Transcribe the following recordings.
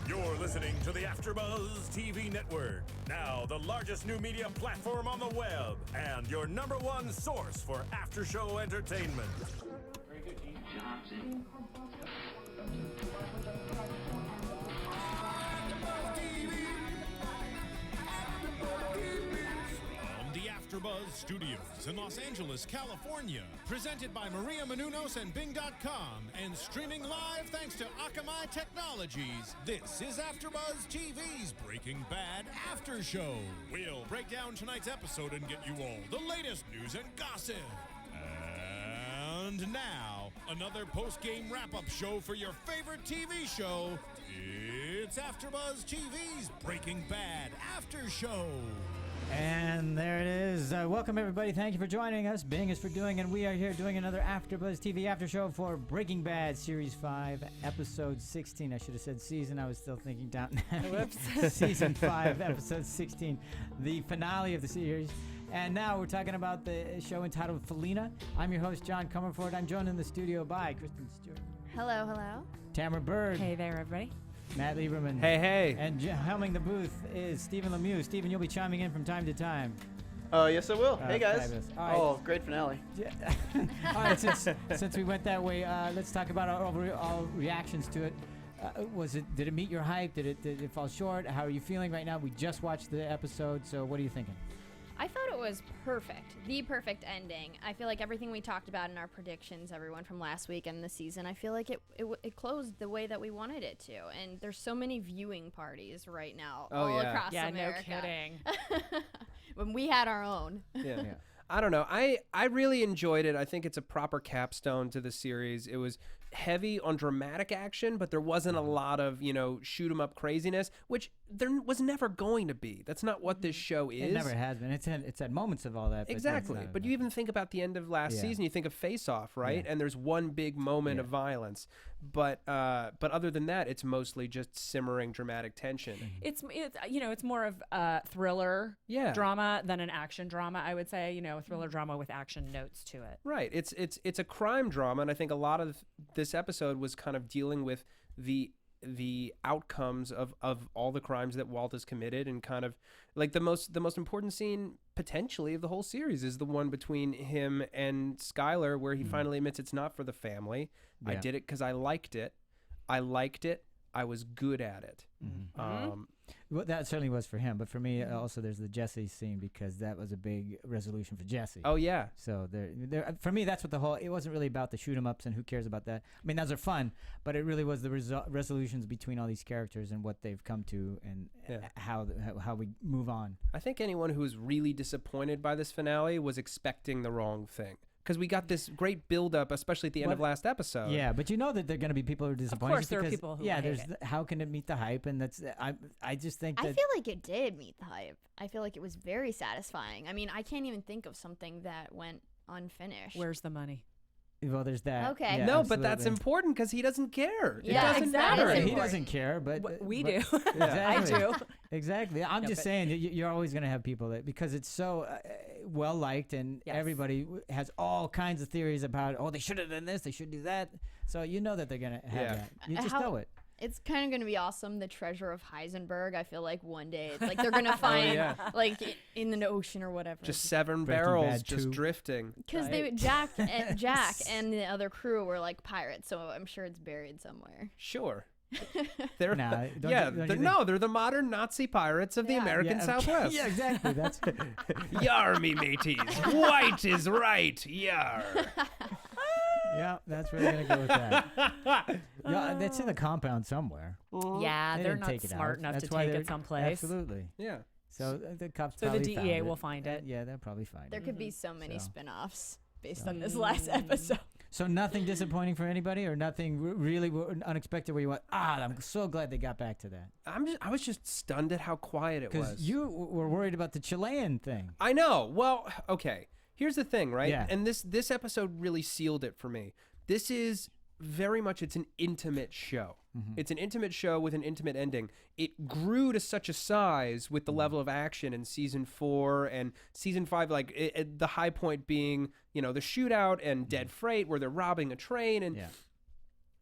You're listening to the AFTERBUZZ TV network, now the largest new media platform on the web, and your #1 source for after-show entertainment. Very good, Dean. From the AFTERBUZZ Studios in Los Angeles, California, presented by Maria Menounos and Bing.com, and streaming live thanks to Akamai Technologies, this is AFTERBUZZ TV's Breaking Bad After Show. We'll break down tonight's episode and get you all the latest news and gossip. And now, another post-game wrap-up show for your favorite TV show. It's AFTERBUZZ TV's Breaking Bad After Show. And there it is. Welcome, everybody. Thank you for joining us. Bing is for doing, and we are here doing another AFTERBUZZ TV After Show for Breaking Bad Series 5, Episode 16. I should have said season. I was still thinking down. Whoops. Season 5, Episode 16, the finale of the series. And now we're talking about the show entitled Felina. I'm your host, John Comerford. I'm joined in the studio by Kristen Snyder. Hello, hello. Tamara Berg. Hey there, everybody. Matt Lieberman. Hey, hey. And helming the booth is Stephen Lemieux. Stephen, you'll be chiming in from time to time. Yes, I will. Hey, guys. Fabulous. All right. Oh, great finale. All right, since we went that way, let's talk about our overall reactions to it. Did it meet your hype? Did it fall short? How are you feeling right now? We just watched the episode, so what are you thinking? I thought it was perfect. The perfect ending. I feel like everything we talked about in our predictions, everyone from last week and the season, I feel like it closed the way that we wanted it to. And there's so many viewing parties right now all across America. Yeah, no kidding. When we had our own. Yeah. I don't know. I really enjoyed it. I think it's a proper capstone to the series. It was heavy on dramatic action, but there wasn't a lot of, shoot 'em up craziness, which there was never going to be. That's not what this show is. It never has been. It's had moments of all that. Exactly. But you even think about the end of last season, you think of Face Off, right? Yeah. And there's one big moment of violence. But other than that, it's mostly just simmering dramatic tension. It's more of a thriller drama than an action drama, I would say. A thriller drama with action notes to it. Right. It's a crime drama, and I think a lot of this episode was kind of dealing with the outcomes of all the crimes that Walt has committed, and kind of like the most important scene potentially of the whole series is the one between him and Skyler, where he finally admits it's not for the family. I did it because I liked it. I was good at it. Well, that certainly was for him, but for me also there's the Jesse scene, because that was a big resolution for Jesse. Oh yeah. So there for me, that's what it wasn't really about the shoot 'em ups and who cares about that. I mean, those are fun, but it really was the resolutions between all these characters and what they've come to, and how we move on. I think anyone who was really disappointed by this finale was expecting the wrong thing. Because we got this great build-up, especially at the end of last episode. Yeah, but you know that there are going to be people who are disappointed. Of course, there are people who hate it. How can it meet the hype? And I just think that... I feel like it did meet the hype. I feel like it was very satisfying. I mean, I can't even think of something that went unfinished. Where's the money? Well, there's that. Okay. Yeah, no, absolutely. but that's important because he doesn't care. Yeah, it doesn't exactly. matter. He doesn't care, but we do. Exactly. I do. Exactly. I'm just saying, you're always going to have people that, because it's so well liked, and everybody has all kinds of theories about, they should have done this, they should do that. So you know that they're going to have that. You just know it. It's kind of going to be awesome, the treasure of Heisenberg. I feel like one day it's like they're going to find like in the ocean or whatever. Just 7 barrels just drifting. Because Jack and the other crew were like pirates, so I'm sure it's buried somewhere. Sure. They're they're the modern Nazi pirates of the American Southwest. Yeah, exactly. That's Yar, me mateys. White is right. Yar. Yeah, that's where we're gonna go with that. Yeah, that's in the compound somewhere. Yeah, they're not smart enough to take it someplace. Absolutely. Yeah. So the cops. So the DEA will find it. Yeah, they'll probably find it. There could be so many spin-offs based on this last episode. So nothing disappointing for anybody, or nothing really unexpected where you went, I'm so glad they got back to that. I was just stunned at how quiet it was. Because you were worried about the Chilean thing. I know. Well, okay. Here's the thing, right? Yeah. And this episode really sealed it for me. This is very much, it's an intimate show. Mm-hmm. It's an intimate show with an intimate ending. It grew to such a size with the level of action in season 4 and season 5, like the high point being, the shootout and Dead Freight where they're robbing a train. And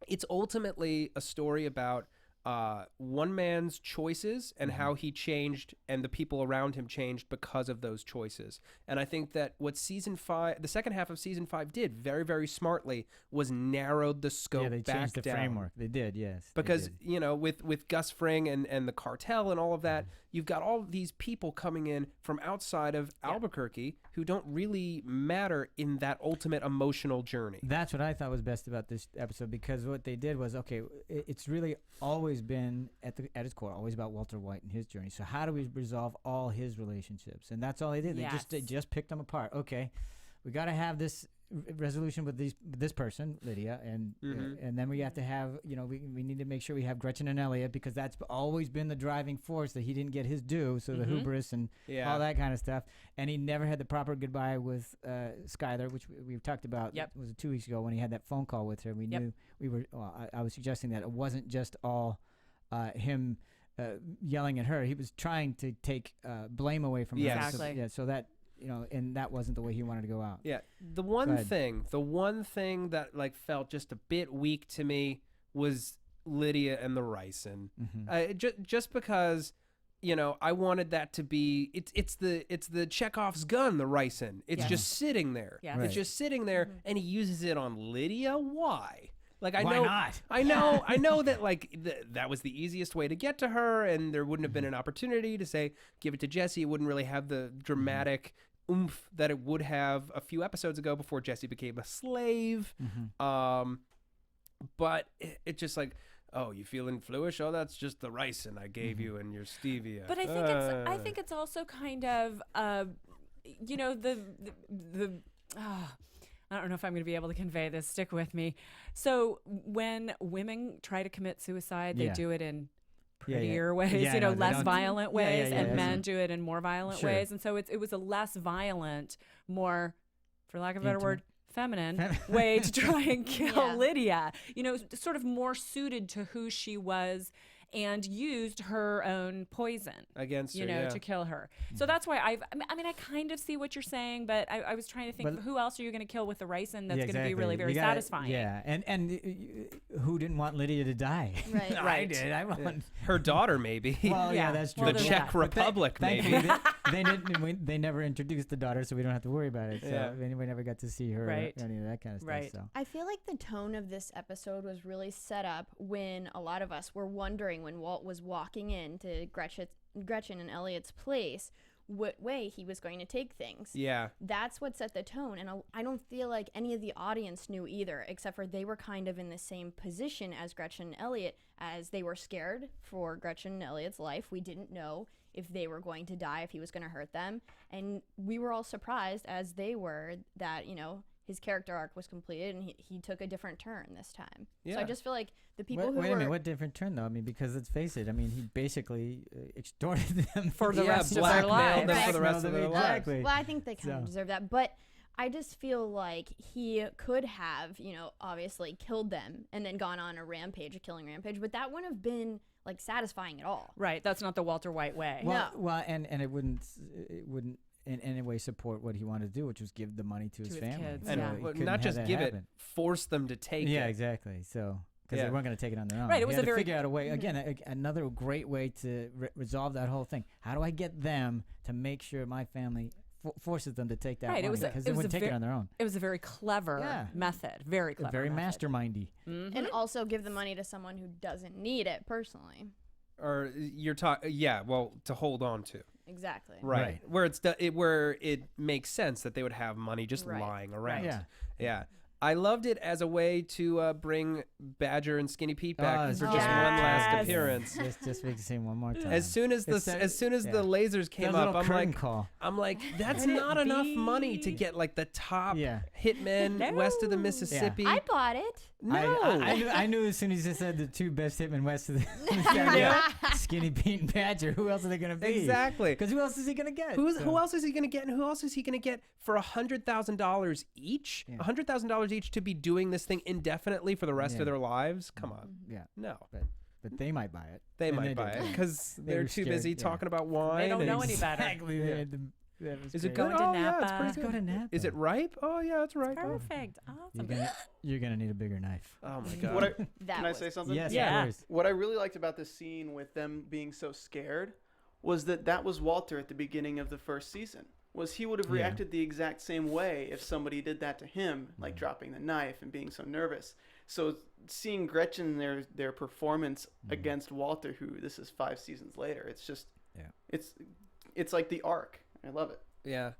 it's ultimately a story about one man's choices and how he changed and the people around him changed because of those choices. And I think that what the second half of season 5 did very, very smartly was narrowed the scope Yeah, they back changed the down. framework. They did, yes. they Because, did. you know, with Gus Fring and the cartel and all of that, you've got all these people coming in from outside of Albuquerque who don't really matter in that ultimate emotional journey. That's what I thought was best about this episode, because what they did was, okay, it's really always been at its core always about Walter White and his journey. So how do we resolve all his relationships? And that's all they did. They just picked them apart. Okay, we got to have this resolution with this person, Lydia, and then we have to have, you know, we need to make sure we have Gretchen and Elliot, because that's always been the driving force, that he didn't get his due, so the hubris and all that kind of stuff. And he never had the proper goodbye with Skylar, which we've talked about. Yep. It was 2 weeks ago when he had that phone call with her. We knew I was suggesting that it wasn't just all him yelling at her. He was trying to take blame away from her. Exactly. So that, you know, and that wasn't the way he wanted to go out. Yeah. The one thing that like felt just a bit weak to me was Lydia and the ricin. Just because, you know, I wanted that to be it's the Chekhov's gun, the ricin. It's just sitting there. Yes. It's just sitting there, and he uses it on Lydia. Why? Like Why not? I know that like that was the easiest way to get to her, and there wouldn't have been an opportunity to say give it to Jesse. It wouldn't really have the dramatic oomph that it would have a few episodes ago before Jesse became a slave. But it just like, oh, you feeling fluish? Oh, that's just the ricin I gave you and your stevia. But I think it's also kind of you know, I don't know if I'm going to be able to convey this. Stick with me. So when women try to commit suicide, they do it in prettier ways, you know, less violent ways, and men do it in more violent ways. And so it was a less violent, more, for lack of a better word, feminine way to try and kill Lydia. You know, sort of more suited to who she was, and used her own poison against her, you know, to kill her. So that's why I mean, I kind of see what you're saying, but I was trying to think, who else are you going to kill with the ricin that's going to be really very satisfying? Yeah, and who didn't want Lydia to die? Right. I did. I want her daughter, maybe. Well, yeah, that's true. The Czech Republic, maybe. They didn't. They never introduced the daughter, so we don't have to worry about it. So we never got to see her or any of that kind of stuff. So I feel like the tone of this episode was really set up when a lot of us were wondering, when Walt was walking into Gretchen and Elliot's place, what way he was going to take things. Yeah. That's what set the tone. And I don't feel like any of the audience knew either, except for they were kind of in the same position as Gretchen and Elliot, as they were scared for Gretchen and Elliot's life. We didn't know if they were going to die, if he was going to hurt them. And we were all surprised, as they were, that, you know, his character arc was completed and he took a different turn this time. Yeah. So I just feel like the people wait a minute, what different turn though? I mean, because let's face it, I mean, he basically extorted them for the rest of their lives. Them for the rest of their lives. Well, I think they kind of deserve that, but I just feel like he could have, you know, obviously killed them and then gone on a rampage, a killing rampage, but that wouldn't have been like satisfying at all. Right. That's not the Walter White way. Well, and it wouldn't in any way support what he wanted to do, which was give the money to his family. Kids. And not just give it, force them to take it. Yeah, exactly. So because they weren't going to take it on their own. Right. It was a very figure out a way. Again, another great way to resolve that whole thing. How do I get them to make sure my family forces them to take that money? Because they wouldn't take it on their own. It was a very clever method. Very clever. Very method. mastermindy. And also give the money to someone who doesn't need it personally. Or you're talking, to hold on to. Exactly. Right. Where where it makes sense that they would have money just lying around. Right. Yeah. I loved it as a way to bring Badger and Skinny Pete back for just one last appearance. Just make the same one more time. As soon as the lasers came up, I'm like, that's not enough money to get like the top hitmen west of the Mississippi. I bought it. No, I knew as soon as you said the two best hitmen west of the Mississippi, Skinny Pete and Badger. Who else are they going to be? Exactly. Because who else is he going to get? Who else is he going to get? And who else is he going to get for $100,000 each? $100,000 each to be doing this thing indefinitely for the rest of their lives? Come on. Yeah. No. But they might buy it. They might buy it because they're too busy talking about wine. They don't know any better. Exactly. Is it Going good? to Oh, yeah, it's Napa. pretty Let's good. go to Napa. Is it ripe? Oh, yeah, it's ripe. Oh. Perfect. Awesome. You're gonna need a bigger knife. Oh, my God. What That can I was- say something? Yes, Yeah. of course. What I really liked about this scene with them being so scared was that was Walter at the beginning of the first season. Was he would have Yeah. reacted the exact same way if somebody did that to him, like dropping the knife and being so nervous. So seeing Gretchen their performance against Walter, who this is 5 seasons later, it's just it's like the arc. I love it. Yeah.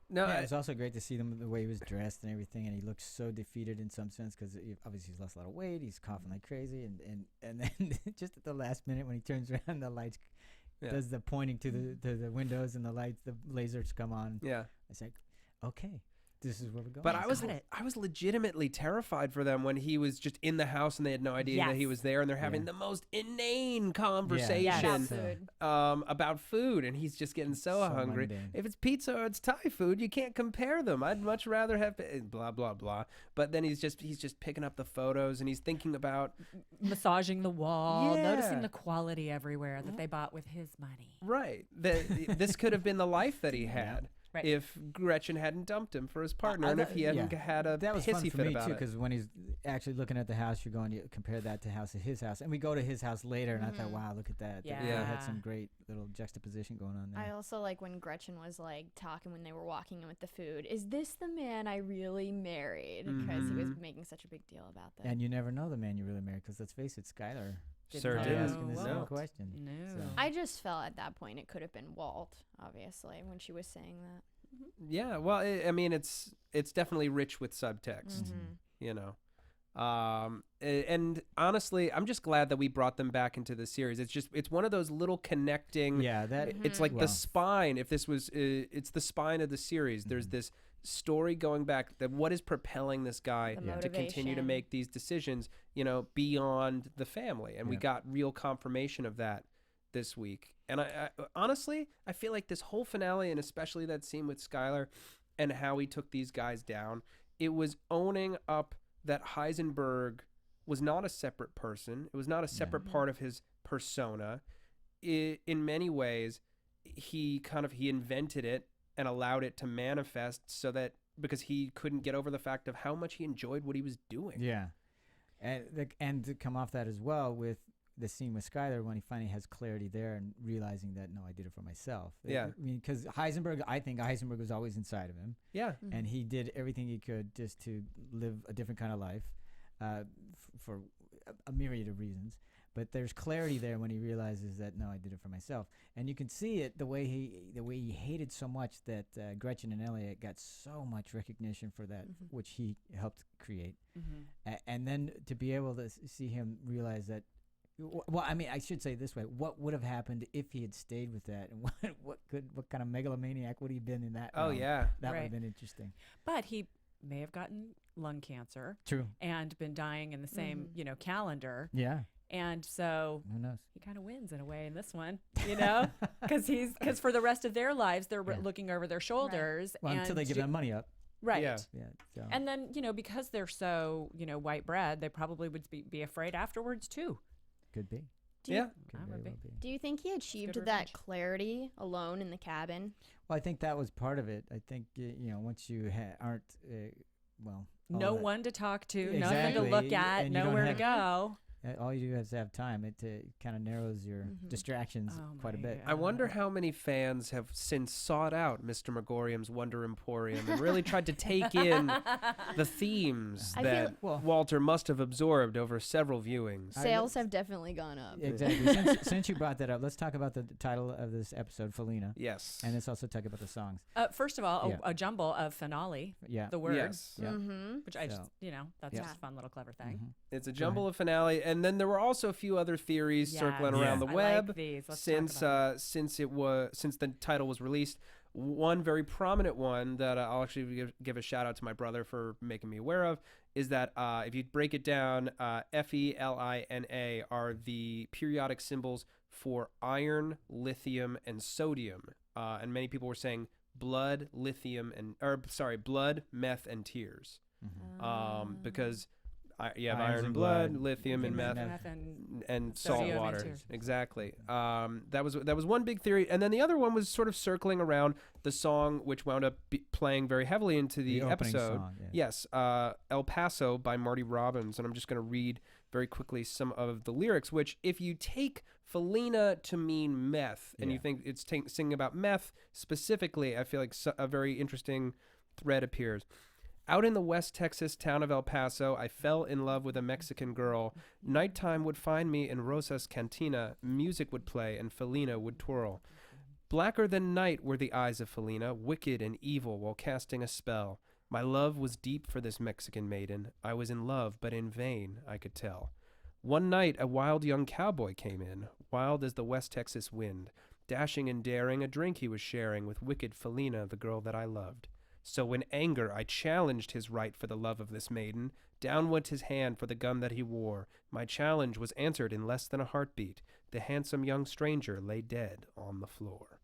No, Yeah, it was also great to see him the way he was dressed and everything, and he looked so defeated in some sense because obviously he's lost a lot of weight. He's coughing like crazy, and then just at the last minute when he turns around, the lights does the pointing to the windows and the lights, the lasers come on. yeah. It's like, okay, this is where we're going. But I was legitimately terrified for them when he was just in the house and they had no idea that he was there, and they're having the most inane conversation about food, and he's just getting so hungry. mundane. If it's pizza or it's Thai food, you can't compare them. I'd much rather have blah blah blah. But then he's just picking up the photos and he's thinking about Massaging the wall, Yeah. noticing the quality everywhere that they bought with his money. right that this could have been the life that he had. Right. If Gretchen hadn't dumped him for his partner, and if he hadn't had a that was fun pissy for fit me about too, it. because when he's actually looking at the house, you compare that to his house, and we go to his house later, and I thought, wow, look at that. They had some great little juxtaposition going on there. I also like when Gretchen was like talking when they were walking in with the food. Is this the man I really married? Because he was making such a big deal about that. And you never know the man you really married, because let's face it, Skylar Sure probably didn't. asking the same No. question. No. So. I just felt at that point it could have been Walt, obviously, when she was saying that. Yeah, well, I mean, it's definitely rich with subtext, you know. And honestly, I'm just glad that we brought them back into the series. It's one of those little connecting. Yeah, that It's like the spine. If this was, it's the spine of the series. There's this story going back. That what is propelling this guy to continue to motivation. make these decisions, you know, beyond the family, and we got real confirmation of that this week. And I honestly, I feel like this whole finale, and especially that scene with Skylar and how he took these guys down, it was owning up that Heisenberg was not a separate person. It was not a separate part of his persona. In many ways, he invented it and allowed it to manifest so that because he couldn't get over the fact of how much he enjoyed what he was doing. Yeah, and to come off that as well with the scene with Skylar when he finally has clarity there and realizing that, no, I did it for myself. Yeah. I mean, because I think Heisenberg was always inside of him. Yeah. And he did everything he could just to live a different kind of life for a myriad of reasons. But there's clarity there when he realizes that, no, I did it for myself. And you can see it the way he hated so much that Gretchen and Elliot got so much recognition for that, which he helped create. And then to be able to see him realize that, well, I mean, I should say it this way: what would have happened if he had stayed with that, and what kind of megalomaniac would he have been in that? Oh realm? yeah, that would have been interesting. But he may have gotten lung cancer. True. And been dying in the same, calendar. Yeah. And so who knows? He kind of wins in a way in this one, because for the rest of their lives they're looking over their shoulders. Well, until they give that money up. Right. Yeah. So. And then because they're so white bread, they probably would be afraid afterwards too. Could be. Could very well be. Do you think he achieved good that revenge. clarity alone in the cabin? Well, I think that was part of it. I think once you aren't no one to talk to, Exactly. nothing to look at, And you don't nowhere to have- go. all you do is have time. It kind of narrows your distractions quite a bit. I wonder how many fans have since sought out Mr. Megorium's Wonder Emporium and really tried to take in the themes that Walter must have absorbed over several viewings. Sales have definitely gone up. Exactly. since you brought that up, let's talk about the title of this episode, Felina. Yes. And let's also talk about the songs. First of all, a jumble of finale. Yeah. The word. Yes. Yeah. Which I just, that's just a fun little clever thing. It's a jumble of finale, and then there were also a few other theories circling around the I web like these. Let's since talk about since the title was released. One very prominent one that I'll actually give a shout out to my brother for making me aware of is that if you break it down, Felina are the periodic symbols for iron, lithium, and sodium. And many people were saying blood, blood, meth, and tears. Because iron blood, lithium, and meth. And salt sodium water. too. Exactly. That was one big theory, and then the other one was sort of circling around the song, which wound up playing very heavily into the episode. Song, Yes, El Paso by Marty Robbins, and I'm just going to read very quickly some of the lyrics. Which, if you take Felina to mean meth, and you think it's singing about meth specifically, I feel like a very interesting thread appears. Out in the West Texas town of El Paso, I fell in love with a Mexican girl. Nighttime would find me in Rosa's cantina. Music would play and Felina would twirl. Blacker than night were the eyes of Felina, wicked and evil while casting a spell. My love was deep for this Mexican maiden. I was in love, but in vain, I could tell. One night, a wild young cowboy came in, wild as the West Texas wind. Dashing and daring, a drink he was sharing with wicked Felina, the girl that I loved. So in anger I challenged his right for the love of this maiden. Down went his hand for the gun that he wore. My challenge was answered in less than a heartbeat. The handsome young stranger lay dead on the floor.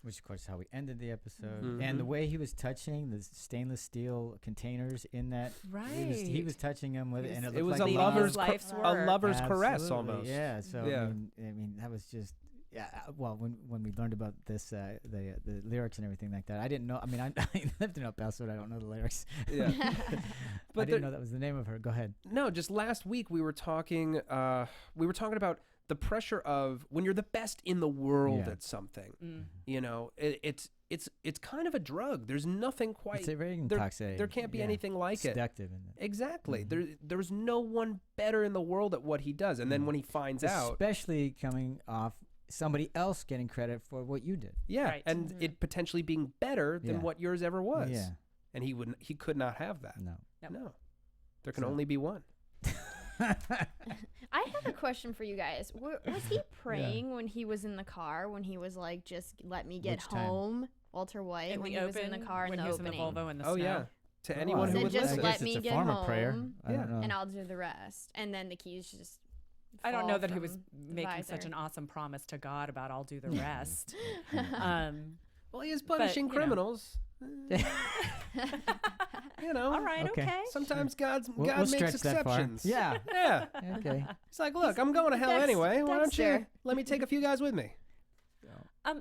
Which, of course, is how we ended the episode. And the way he was touching the stainless steel containers in that. Right. He was touching them with it. And it was like a lover's caress Absolutely, almost. Yeah. So, Yeah. I mean, that was just. Yeah, well, when we learned about this, the lyrics and everything like that, I didn't know. I mean, I lived in El Paso, but I don't know the lyrics. Yeah, but I didn't know that was the name of her. Go ahead. No, just last week we were talking about the pressure of when you're the best in the world at something. You know, it's kind of a drug. There's nothing quite. It's very intoxicating. There can't be anything like seductive it. Exactly. There's no one better in the world at what he does. And then when he finds out, especially coming off somebody else getting credit for what you did. Yeah, right. and it potentially being better than what yours ever was. Yeah, and he could not have that. No. There can only be one. I have a question for you guys. Was he praying when he was in the car? When he was like, "Just let me get home," Walter White, when he was in the car in the opening. In the Volvo in the snow. Yeah. To anyone who would just listen. let me get home, prayer. and I'll do the rest. And then the keys just. I don't know that he was making such an awesome promise to God about I'll do the rest. Well, he is punishing criminals. You know. All right, okay. Sometimes God we'll makes exceptions. Yeah. Yeah. Okay. It's like, look, I'm going to hell anyway. Why don't you let me take a few guys with me?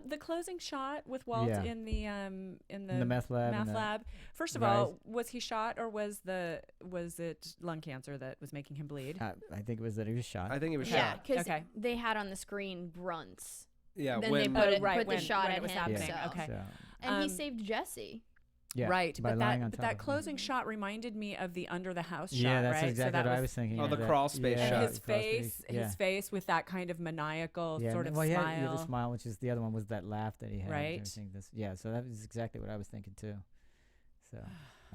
The closing shot with Walt in the meth lab. First of all, was he shot or was it lung cancer that was making him bleed? I think it was that he was shot. I think it was shot. shot. Because they had on the screen grunts. Yeah, then when they put the shot when at it was him. happening. So. Okay. And he saved Jesse. Yeah, right, but that closing shot reminded me of the under the house shot. Yeah, that's right? exactly what I was thinking. Oh, the crawl space shot. His face with that kind of maniacal sort of smile. Yeah, the smile, which is the other one was that laugh that he had. Right. So that was exactly what I was thinking too. So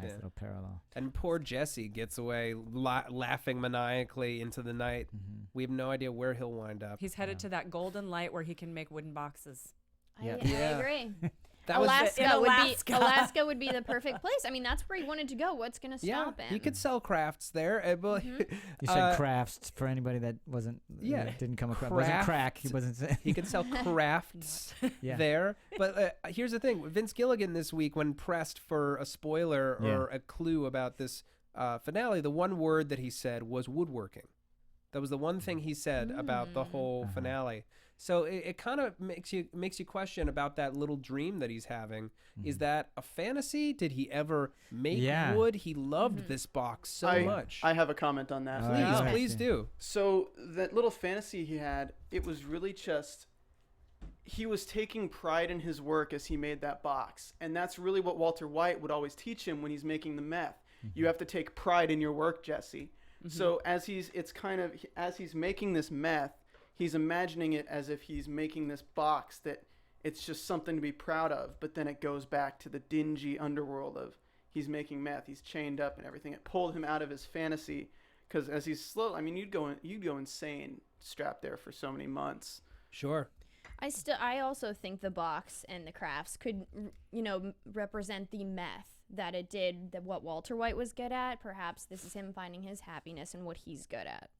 nice little parallel. And poor Jesse gets away laughing maniacally into the night. We have no idea where he'll wind up. He's headed to that golden light where he can make wooden boxes. I agree. Alaska would be the perfect place. I mean, that's where he wanted to go. What's going to stop him? He could sell crafts there. You said crafts for anybody that wasn't. Didn't come across. Wasn't crack. He wasn't. He could sell crafts there. But here's the thing: Vince Gilligan this week, when pressed for a spoiler or a clue about this finale, the one word that he said was woodworking. That was the one thing he said about the whole finale. So it kind of makes you question about that little dream that he's having. Is that a fantasy? Did he ever make wood? He loved this box so much. I have a comment on that. Please do. So that little fantasy he had, it was really just he was taking pride in his work as he made that box. And that's really what Walter White would always teach him when he's making the meth. You have to take pride in your work, Jesse. So as he's making this meth, he's imagining it as if he's making this box that it's just something to be proud of. But then it goes back to the dingy underworld of he's making meth, he's chained up and everything. It pulled him out of his fantasy because as he's slow, I mean, you'd go insane strapped there for so many months. Sure. I also think the box and the crafts could, represent the meth that it did, that what Walter White was good at. Perhaps this is him finding his happiness and what he's good at.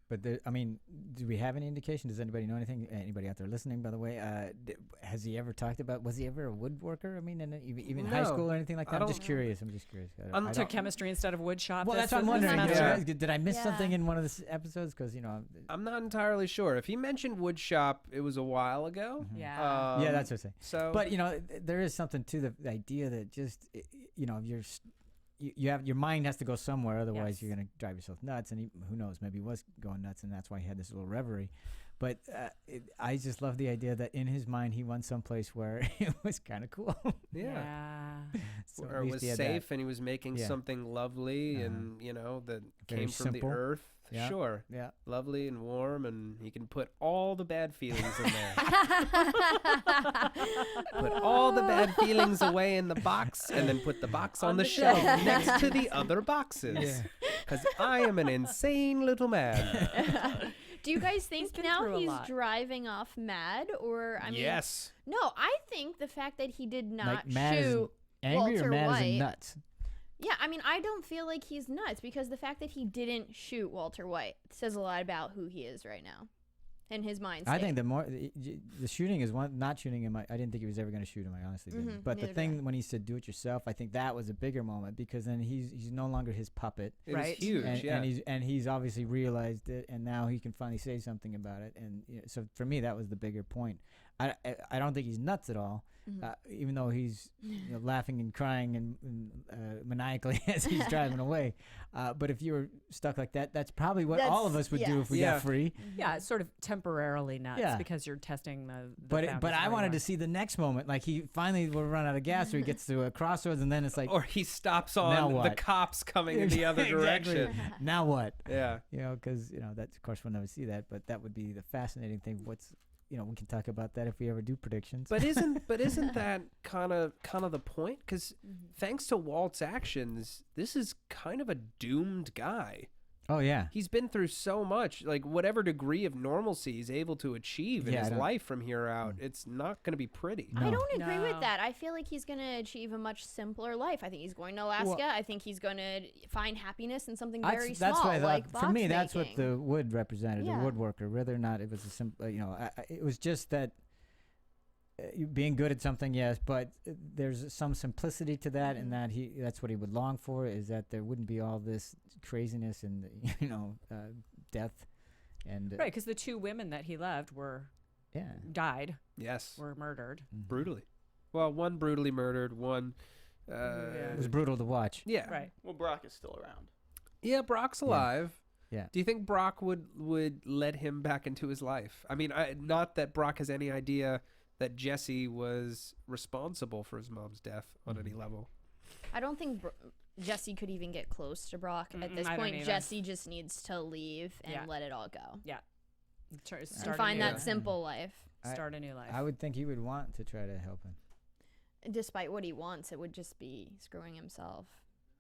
But I mean, do we have any indication? Does anybody know anything? Anybody out there listening, by the way, has he ever talked about? Was he ever a woodworker? I mean, even in high school or anything like that? I'm just curious. I took chemistry instead of wood shop. Well, that's what I'm wondering. Did I miss something in one of the episodes? Because I'm not entirely sure. If he mentioned wood shop, it was a while ago. Mm-hmm. Yeah. Yeah, that's what I'm saying. So, but there is something to the idea that just you have your mind has to go somewhere, otherwise you're gonna drive yourself nuts. And who knows, maybe he was going nuts, and that's why he had this little reverie. But I just love the idea that in his mind he went someplace where it was kind of cool. Yeah. So where it was safe, and he was making something lovely, and that very came from simple. the earth. Yeah. Sure. Yeah. Lovely and warm, and he can put all the bad feelings in there. Put all the bad feelings away in the box, and then put the box on the shelf next to the other boxes. Because I am an insane little man. Do you guys think been now through a he's lot. driving off mad, or I mean? Yes. No, I think the fact that he did not Like mad as shoot angry Walter or mad as White. in nuts? Yeah, I mean, I don't feel like he's nuts because the fact that he didn't shoot Walter White says a lot about who he is right now, and his mind state. I think the shooting is one. Not shooting him. I didn't think he was ever going to shoot him. I honestly didn't. But the neither did I. thing when he said "do it yourself," I think that was a bigger moment because then he's no longer his puppet. It Right. is huge. And he's obviously realized it, and now he can finally say something about it. And so for me, that was the bigger point. I don't think he's nuts at all, even though he's laughing and crying and maniacally as he's driving away. But if you were stuck like that, that's probably what all of us would do if we got free. Yeah, it's sort of temporarily nuts because you're testing the But I wanted to see the next moment. Like he finally will run out of gas, or he gets to a crossroads, and then it's like, or he stops Now on the what? cops coming in the other Exactly. direction. Now what? Yeah. Because that's of course we'll never see that, but that would be the fascinating thing. We can talk about that if we ever do predictions. But isn't that kind of the point? Because thanks to Walt's actions, this is kind of a doomed guy. Oh yeah. He's been through so much. Like whatever degree of normalcy he's able to achieve in his life from here out, it's not going to be pretty. No. I don't agree with that. I feel like he's going to achieve a much simpler life. I think he's going to Alaska. I think he's going to find happiness in something very small, what I thought. like For me, box that's what making. the wood represented, Yeah. the woodworker. Whether or not it was a simple, it was just that being good at something, yes, but there's some simplicity to that, and that's what he would long for, is that there wouldn't be all this craziness and death, and right, because the two women that he loved died. Yes. Were murdered brutally. Well, one brutally murdered, one. It was brutal to watch. Yeah. Right. Well, Brock is still around. Yeah, Brock's alive. Yeah. Do you think Brock would let him back into his life? I mean, not that Brock has any idea that Jesse was responsible for his mom's death on any level. I don't think Jesse could even get close to Brock at this I don't point. either. Jesse just needs to leave and let it all go. Yeah. And find that simple life. Start a new life. I would think he would want to try to help him. Despite what he wants, it would just be screwing himself.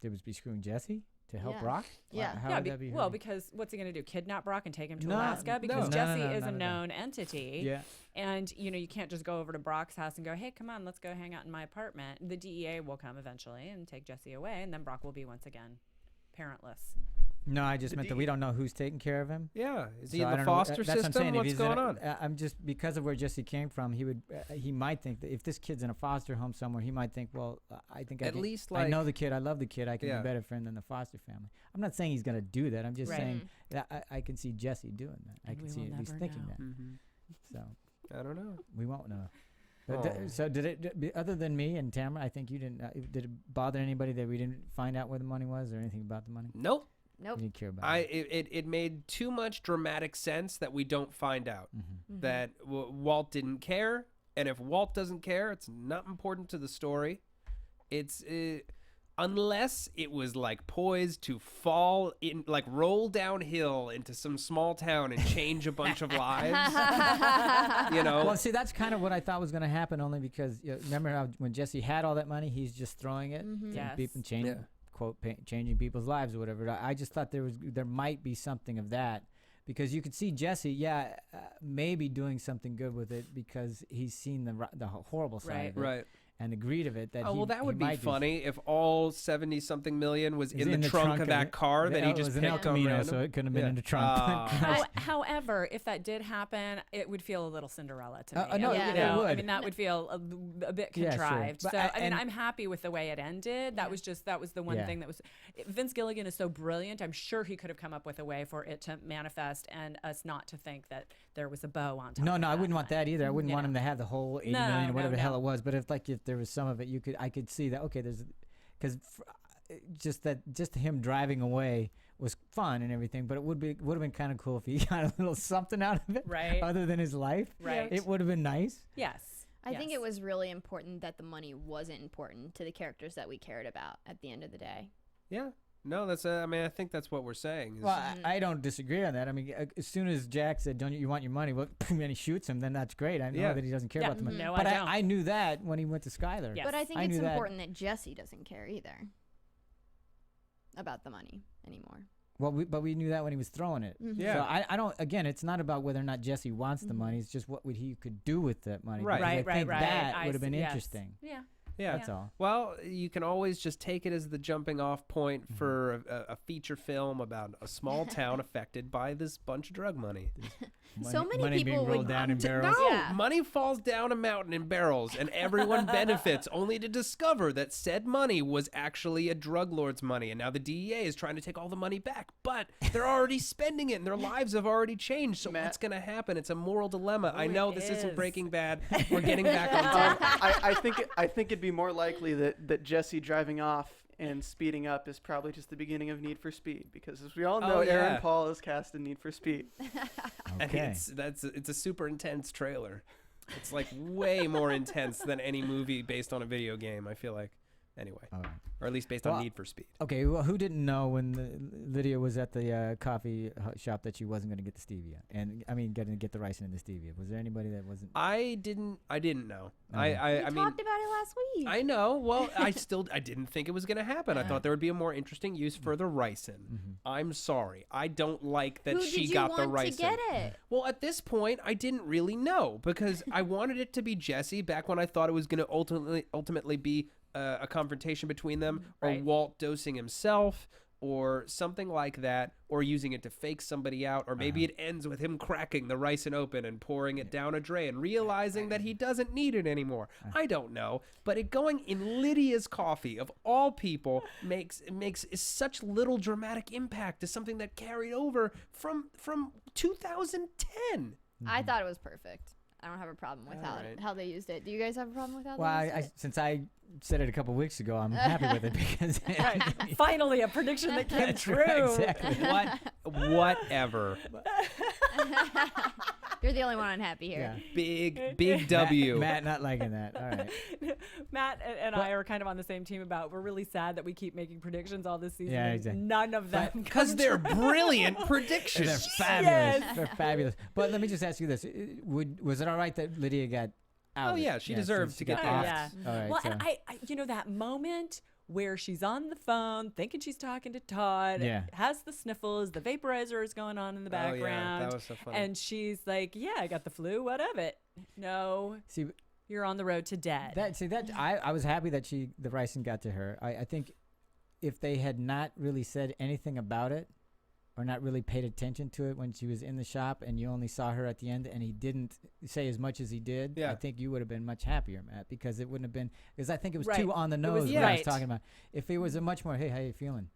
It would be screwing Jesse to help Yeah. Brock? Yeah. How would that be? Because what's he going to do? Kidnap Brock and take him to No, Alaska? Because no, Jesse no, is a not at all. known entity. Yeah. And, you can't just go over to Brock's house and go, hey, come on, let's go hang out in my apartment. The DEA will come eventually and take Jesse away, and then Brock will be once again parentless. No, I just meant that we don't know who's taking care of him. Yeah. Is he So in I the don't know. foster That's what I'm system? saying. If What's he's in going a- on? I'm just, because of where Jesse came from, he might think that if this kid's in a foster home somewhere, he might think, well, I think At least, I know like- the kid, I love the kid, I can be Yeah. a better friend than the foster family. I'm not saying he's gonna do that. I'm just Right. saying that I can see Jesse doing that. I And can we see will at least never thinking know. that. Mhm. So I don't know. we won't know. But so other than me and Tamara, I think you didn't. Did it bother anybody that we didn't find out where the money was or anything about the money? Nope. Nope. You didn't care about it. It made too much dramatic sense that we don't find out Mm-hmm. that Walt didn't care, and if Walt doesn't care, it's not important to the story. It's unless it was like poised to fall in, like roll downhill into some small town and change a bunch of lives. Well, see, that's kind of what I thought was going to happen, only because remember how when Jesse had all that money, he's just throwing it, Yes. and changing, changing people's lives or whatever. I just thought there might be something of that, because you could see Jesse, maybe doing something good with it because he's seen the horrible side of it. Right. and the greed of it. That that would he be might funny if all 70-something million was in the trunk of that car that he just picked picked on Camino, random. so it couldn't have been in the trunk. However, if that did happen, it would feel a little Cinderella to me. No, it would. I mean, that would feel a bit Yeah, sure. contrived. But So, I- I mean, and- I'm happy with the way it ended. That was the one thing that was. Vince Gilligan is so brilliant. I'm sure he could have come up with a way for it to manifest and us not to think that there was a bow on top. No, of I that. wouldn't want that either. I wouldn't want him to have the whole 80 million or whatever the hell it was. But if there was some of it, I could see that. Okay, because just him driving away was fun and everything. But it would have been kind of cool if he got a little something out of it, Right. other than his life. Right. It would have been nice. Yes. I think it was really important that the money wasn't important to the characters that we cared about at the end of the day. Yeah. No, that's. I mean, I think that's what we're saying. Well, I don't disagree on that. I mean, as soon as Jack said, "Don't you want your money?" Well, and he shoots him. Then that's great. I know that he doesn't care about the money. No, but I don't. I knew that when he went to Skylar. Yes. But I think I it's knew that. important that Jesse doesn't care either about the money anymore. Well, but we knew that when he was throwing it. Yeah. So I don't. Again, it's not about whether or not Jesse wants the money. It's just what he could do with that money. Right. Because I think that I would have been see, yes. interesting. Yeah. Yeah. That's all. Well, you can always just take it as the jumping off point for a feature film about a small town affected by this bunch of drug money. So many money people being rolled would- down in No, barrels. Yeah. money falls down a mountain in barrels, and everyone benefits, only to discover that said money was actually a drug lord's money, and now the DEA is trying to take all the money back, but they're already spending it, and their lives have already changed. So Matt. what's going to happen? It's a moral dilemma. I know this isn't is. Breaking Bad. We're getting back on topic. I think it'd be more likely that Jesse driving off and speeding up is probably just the beginning of Need for Speed, because as we all know, Aaron yeah. Paul is cast in Need for Speed. And Okay. it's a super intense trailer. It's like way more intense than any movie based on a video game, I feel like. Anyway, All right. or at least based Well, on Need for Speed. Okay, well, who didn't know when Lydia was at the coffee shop that she wasn't going to get the stevia? And I mean, get the ricin and the stevia. Was there anybody that wasn't? I didn't know. Okay. I We mean, talked about it last week. I know. Well, I didn't think it was going to happen. I thought there would be a more interesting use for the ricin. I'm sorry. I don't like that Who she did you got the want ricin. to get it? Well, at this point, I didn't really know, because I wanted it to be Jesse back when I thought it was going to ultimately be a confrontation between them, or Right. Walt dosing himself, or something like that, or using it to fake somebody out, or maybe it ends with him cracking the ricin open and pouring it down a tray and realizing that he doesn't need it anymore. I don't know, but it going in Lydia's coffee of all people makes such little dramatic impact to something that carried over from 2010. I thought it was perfect. I don't have a problem with Alright. how they used it. Do you guys have a problem with how Well, they used it? since I said it a couple weeks ago, I'm happy with it because Right. Finally, a prediction that came That's true. right, exactly. Whatever. You're the only one unhappy here. Yeah. Big W. Matt not liking that. All right. Matt and I are kind of on the same team about we're really sad that we keep making predictions all this season. Yeah, and exactly. None of them. Because come they're true. brilliant They're predictions. fabulous. Yes. They're fabulous. But let me just ask you this: was it all right that Lydia got out? Oh, yeah, she deserved to get got the off. yeah. All right. Well, so. and I, that moment where she's on the phone thinking she's talking to Todd, Yeah. has the sniffles, the vaporizer is going on in the Oh, yeah, background, that was so funny. and she's like, "Yeah, I got the flu. What of it? No, See you're on the road to dead." I was happy that the ricin got to her. I think if they had not really said anything about it, or not really paid attention to it when she was in the shop, and you only saw her at the end, and he didn't say as much as he did, Yeah. I think you would have been much happier, Matt, because it wouldn't have been, because I think it was Right. too on the was- nose what I was right. talking about. If it was a much more, hey, how you feeling?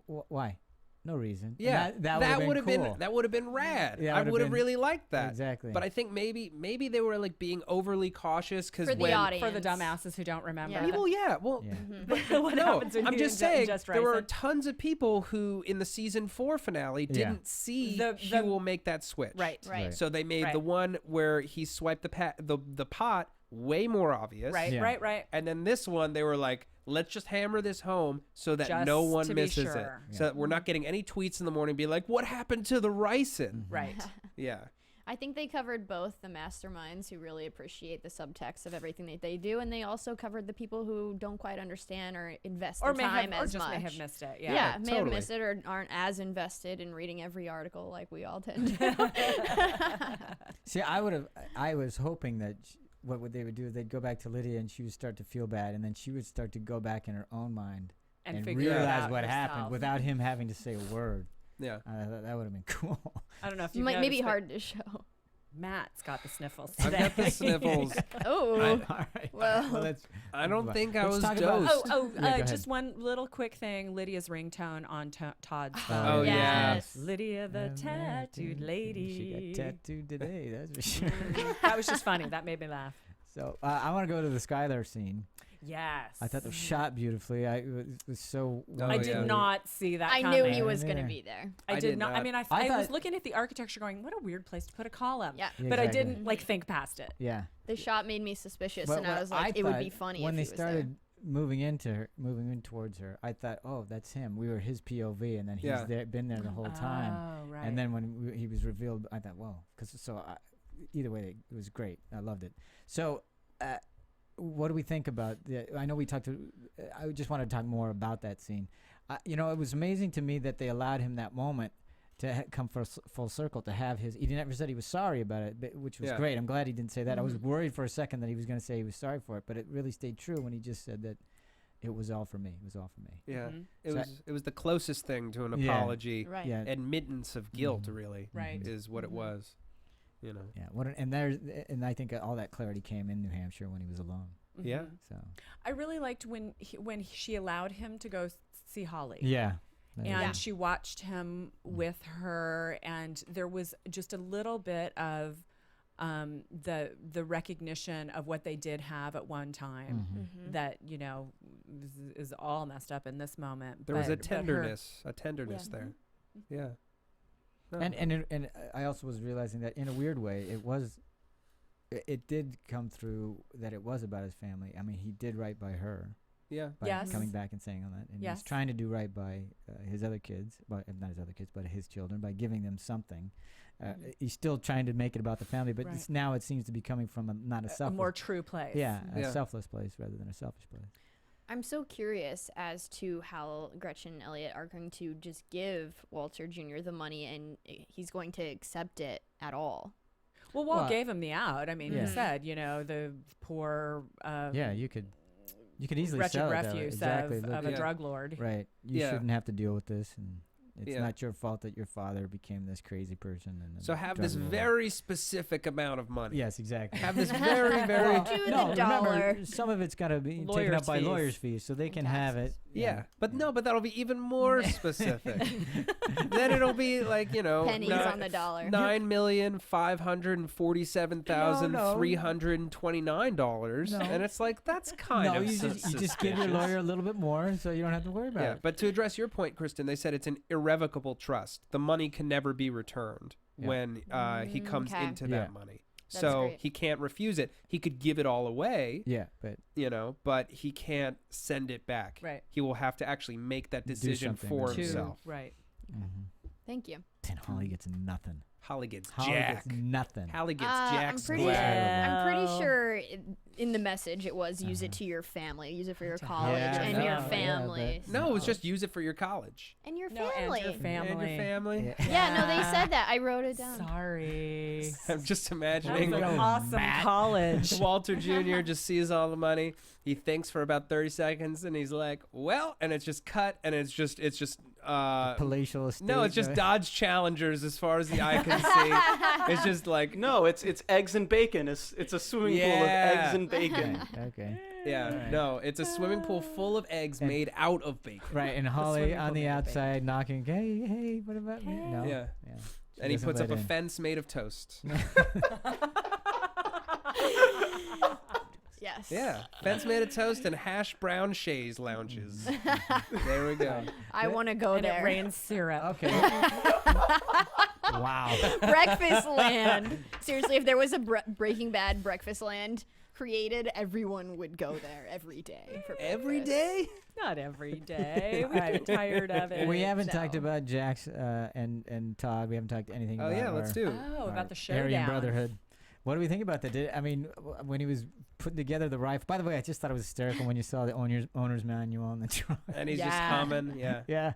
Why? No reason. And Yeah, that would have been cool. that would have been rad. Yeah, I would've would have been- really liked that. Exactly. But I think maybe they were like being overly cautious because For the when audience. For the dumbasses who don't remember. Yeah. Yeah, well, yeah, well, Yeah. What no, happens when I'm you just ingest saying just there were ricin? tons of people who in the season 4 finale Yeah. didn't see The- Hugh will make that switch. Right. Right. So they made Right. the one where he swiped the pot way more obvious. Right, Yeah. right. And then this one, they were like, let's just hammer this home so that Just no one to be misses it. sure. So that we're not getting any tweets in the morning be like, what happened to the ricin? Right. Yeah. I think they covered both the masterminds who really appreciate the subtext of everything that they do, and they also covered the people who don't quite understand or invest Or their time as just much. may have missed it. Yeah, Yeah. may have totally. missed it or aren't as invested in reading every article like we all tend to. See, I was hoping that what they would do is they'd go back to Lydia and she would start to feel bad, and then she would start to go back in her own mind and figure realize out what herself. happened without him having to say a word. Yeah. That would have been cool. I don't know if you Might maybe hard to show. Matt's got the sniffles I've today. got the sniffles. Oh, All right. well. let's, I don't think I let's was talk about- dosed. Yeah, go Just ahead. one little quick thing. Lydia's ringtone on Todd's phone. Oh, yeah. yes. Lydia the tattooed lady. She got tattooed today, that's for sure. That was just funny. That made me laugh. So I want to go to the Skylar scene. Yes. I thought it was shot beautifully. It was so. Oh, I yeah. did not see that I coming. knew he was Yeah. going to be there. I I did did not. I not. mean, I I was thought- looking at the architecture going, what a weird place to put a column. Yeah. Yeah, But I exactly. didn't like think past it. Yeah. The shot made me suspicious, But and I what was like, it would be thought funny when if they he was started moving in towards her. I thought, oh, that's him. We were his POV, and then he's Yeah. been there the whole time. Oh, right. And then when he was revealed, I thought, whoa. Either way, it was great. I loved it. So, what do we think about I know we talked I just want to talk more about that scene. It was amazing to me that they allowed him that moment to come full circle, to have he never said he was sorry about it, which was Yeah. great. I'm glad he didn't say that. I was Mm-hmm. worried for a second that he was going to say he was sorry for it, but it really stayed true when he just said that it was all for me. It was all for me. Yeah. Mhm. It was the closest thing to an Yeah. apology. Right. Yeah. Admittance of guilt, Mhm. really, Right. is what it Mhm. was. You know. Yeah. And I think all that clarity came in New Hampshire when he was alone. Yeah. Mhm. So. I really liked when she allowed him to go see Holly. Yeah. And Yeah. she watched him with her, and there was just a little bit of the recognition of what they did have at one time Mhm. that is all messed up in this moment. There was a but her- tenderness Yeah. there. Yeah. No. And I also was realizing that in a weird way, it did come through that it was about his family. I mean, he did right by her Yeah. by Yes. coming back and saying all that, and he's Yes. trying to do right by his other kids, but not his other kids, but his children, by giving them something. He's still trying to make it about the family, but Right. now it seems to be coming from not a a selfless, more true place. a Yeah. selfless place rather than a selfish place. I'm so curious as to how Gretchen and Elliot are going to just give Walter Jr. the money, and he's going to accept it at all. Well, Walt Well, gave him the out. I mean, yeah. he said, the poor Yeah, you could easily wretched sell it that way. refuse Exactly. of Look, a Yeah. drug lord. right. You Yeah. shouldn't have to deal with this, and it's Yeah. not your fault that your father became this crazy person. And So have drug this lord. very specific amount of money. Yes, exactly. Have this very, very. Well, to the dollar. Remember, some of it's got to be taken Lawyers' up by fees. lawyers' fees, so they can have it. Yeah, but that'll be even more specific. Then it'll be like Pennies on the dollar. $9,547,329, No. and it's like that's kind No, of you just give your lawyer a little bit more, so you don't have to worry about Yeah, it. but to address your point, Kristen, they said it's an irrevocable trust. The money can never be returned Yeah. when he comes Okay. into Yeah. that money. That's So great. he can't refuse it. He could give it all away, Yeah, but but he can't send it back. Right. He will have to actually make that Do decision something for with it. himself. Right. Thank you. then Holly gets nothing. Holly gets Holly Jack. gets nothing. Holly gets I'm Jack's pretty glad. I'm pretty Well. sure in the message it was use it to your family, use it for your college Yeah, and no, your yeah, family. No, it was just use it for your college. And your No, family. and your family. And your family. Yeah, no, they said that. I wrote it down. Sorry. I'm just That's imagining an go, awesome Matt. college. Walter Jr. just sees all the money. He thinks for about 30 seconds, and he's like, "Well," and it's just cut, and it's just Palatial estate. no, it's just Dodge Challengers as far as the eye can see. It's just like No, it's eggs and bacon. It's a swimming pool of Yeah. eggs and bacon. Okay. yeah, Alright. no, it's a swimming pool full of eggs And- made out of bacon. Right, and Holly swimming on pool the made of outside knocking. Hey, what about me? No. Yeah. Yeah. She And he doesn't puts up let a in. fence made of toast. Yes. Yeah, fence made of toast and hash brown chaise lounges. There we go. I want to go And there. it rains syrup. Okay. Wow. Breakfast Land. Seriously, if there was a Breaking Bad Breakfast Land created, everyone would go there every day. For Every breakfast. day? Not every day. We get tired of it. We haven't talked No. about Jax and Todd. We haven't talked anything Oh about yeah, let's our- do. Oh, our about the Aryan showdown. Brotherhood. What do we think about that? When he was putting together the rifle. By the way, I just thought it was hysterical when you saw the owner's manual on the truck. And he's just Yeah. coming. Yeah, Yeah.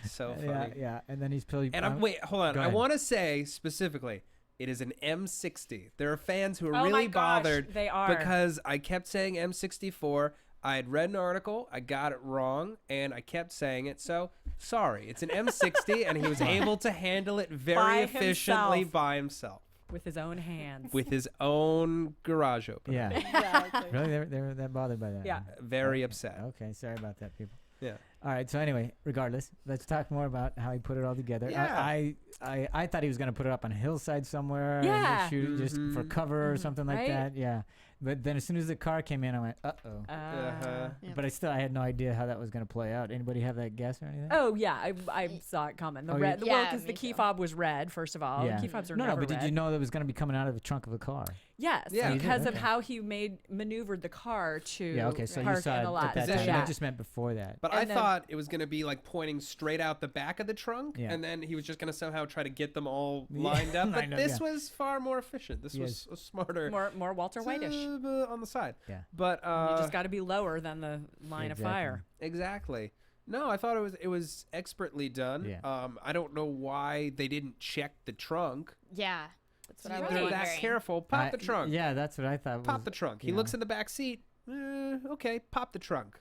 so Yeah, funny. yeah. And then he's probably. And wait, hold on. Go I ahead. want to say specifically, It is an M60. There are fans who are Oh my really gosh, bothered they are. because I kept saying M64. I had read an article, I got it wrong, and I kept saying it. So, sorry. It's an M60, and he was able to handle it very By efficiently himself. by himself. With his own hands. With his own garage opener. Yeah. Exactly. Really, they were that bothered by that? Yeah. Very upset. Okay, sorry about that, people. Yeah. All right. So anyway, regardless, let's talk more about how he put it all together. Yeah. I thought he was gonna put it up on a hillside somewhere. Yeah. And shoot it just for cover or something like Right? that. Yeah. But then as soon as the car came in, I went, uh oh. Uh-huh. Yeah. But I had no idea how that was gonna play out. Anybody have that guess or anything? Oh yeah, I saw it coming. The Oh, red, yeah. well, Yeah, because the me key too. fob was red. First of all, Yeah. key fobs are No, never but red. did you know that it was gonna be coming out of the trunk of a car? Yes, Yeah. Oh, you did? because of Okay. how he maneuvered the car to Yeah. Okay. So you park saw in it the lot. at that So time. yeah. I just meant before that. But And I then- thought it was going to be like pointing straight out the back of the trunk, Yeah. and then he was just going to somehow try to get them all lined up. But Lined up, this yeah. was far more efficient. This Yes. was smarter. more Walter Whitish. On the side. Yeah. But You just got to be lower than the line Exactly. of fire. exactly. No, I thought it was expertly done. Yeah. I don't know why they didn't check the trunk. Yeah. That's what I If was they're wondering. that careful. Pop the trunk. Yeah, that's what I thought. Pop was, the trunk. He you looks know. in the back seat. Okay, pop the trunk.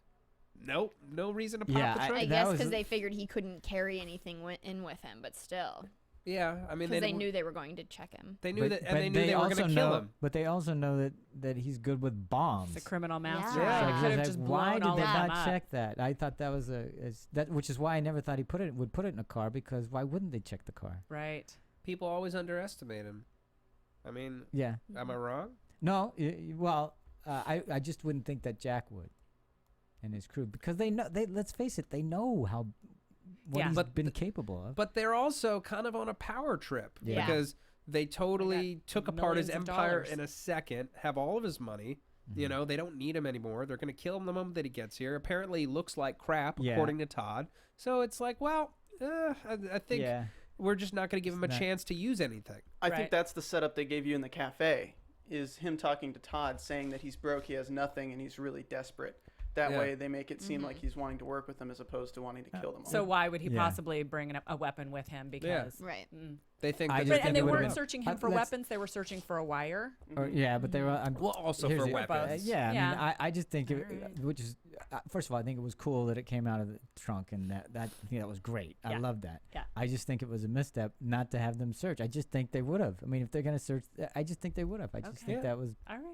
Nope, no reason to pop Yeah, the I- trunk. I That guess was- because they figured he couldn't carry anything in with him, but still, yeah, I mean because they knew they were going to check him. they knew But- that, but and they knew they were also going to kill know- him. But they also know that he's good with bombs. The criminal master. Yeah. So It I could was have like, just blown why did all they of them not up. check that? I thought that was that, which is why I never thought he would put it in a car, because why wouldn't they check the car? Right. People always underestimate him. I mean, Yeah. am I wrong? No. Well, I just wouldn't think that Jack would, and his crew, because they know. Let's face it, they know what Yeah. he's But been the- capable of. But they're also kind of on a power trip Yeah. because they totally took apart his millions of empire dollars. in a second, have all of his money. You Mm-hmm. know, they don't need him anymore. They're going to kill him the moment that he gets here. Apparently, he looks like crap, Yeah. according to Todd. So it's like, well, I think Yeah. we're just not going to give him a It's not- chance to use anything. I Right. think that's the setup they gave you in the cafe, is him talking to Todd, saying that he's broke, he has nothing, and he's really desperate. That Yeah. way they make it seem like he's wanting to work with them as opposed to wanting to kill them all. So why would he Yeah. possibly bring a weapon with him? Because Right. They think I that just But, think and it they would've weren't been- searching him for let's- weapons. They were searching for a wire. Or, yeah, but they were. well, also here's for the- weapons. yeah, I Yeah. mean, I just think, which is, first of all, I think it was cool that it came out of the trunk, and that I think that was great. I Yeah. love that. Yeah. I just think it was a misstep not to have them search. I just think they would have. I mean, if they're gonna search, I just think they would have. I just Okay. think Yeah. that was. All right.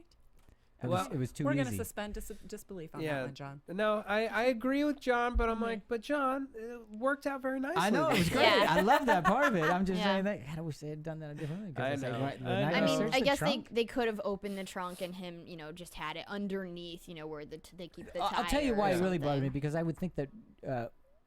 It was too We're easy. going to suspend disbelief on Yeah. that one, John. No, I agree with John, but I'm like, but John, it worked out very nicely. I know it was great. Yeah. I love that part of it. I'm just Yeah. saying that. God, I wish they had done that differently. 'Cause I it's like, know. right, I they're not know. I gonna mean, search I the guess trunk? they could have opened the trunk and him, just had it underneath, where they keep the tire. I'll tell you why or it really bothered me, something. because I would think that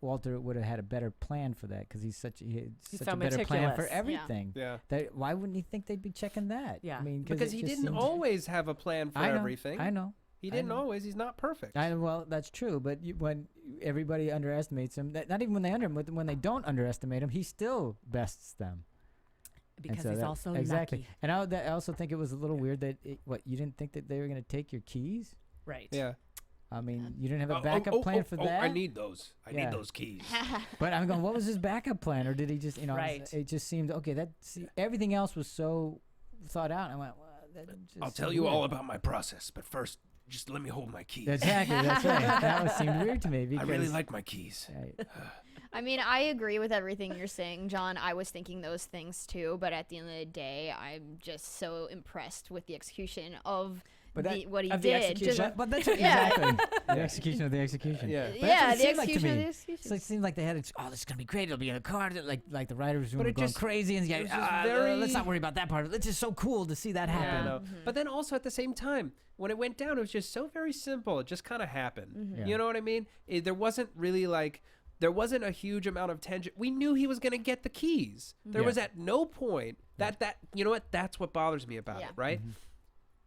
Walter would have had a better plan for that, because he's such He's a so better plan for meticulous. Yeah. everything. Yeah. That why wouldn't he think they'd be checking that? Yeah. I mean, Because it he just didn't seems- always have a plan for I know, everything. I know. He I didn't know. always. He's not perfect. Well, that's true, but when everybody underestimates him, not even when when they don't underestimate him, he still bests them. And Because so he's that- also exactly. lucky. And I also think it was a little weird that you didn't think that they were going to take your keys. Right. Yeah. I mean, you didn't have a backup plan for that. I need those. I Yeah. need those keys. But I'm going, what was his backup plan, or did he just, Right. It just seemed okay. Everything else was so thought out. And I went, well, that just I'll tell seemed you all weird. about my process, but first, just let me hold my keys. Exactly, that's right. That seemed weird to me I because really like my keys. Right. I mean, I agree with everything you're saying, John. I was thinking those things too, but at the end of the day, I'm just so impressed with the execution of what he of the did. execution. But that's Yeah. exactly the execution of the execution. Yeah. But that's Yeah, what it the seemed like to execution of me. the execution. So it seemed like they had this is gonna be great. It'll be in a car. Like the writers' room But were it going just- crazy, and it was just very- let's not worry about that part of it. It's just so cool to see that I happen. know. But then also at the same time, when it went down, it was just so very simple. It just kind of happened. Yeah. You know what I mean? There wasn't really there wasn't a huge amount of tension. We knew he was going to get the keys. There Yeah. was at no point that you know what? That's what bothers me about Yeah. it, right?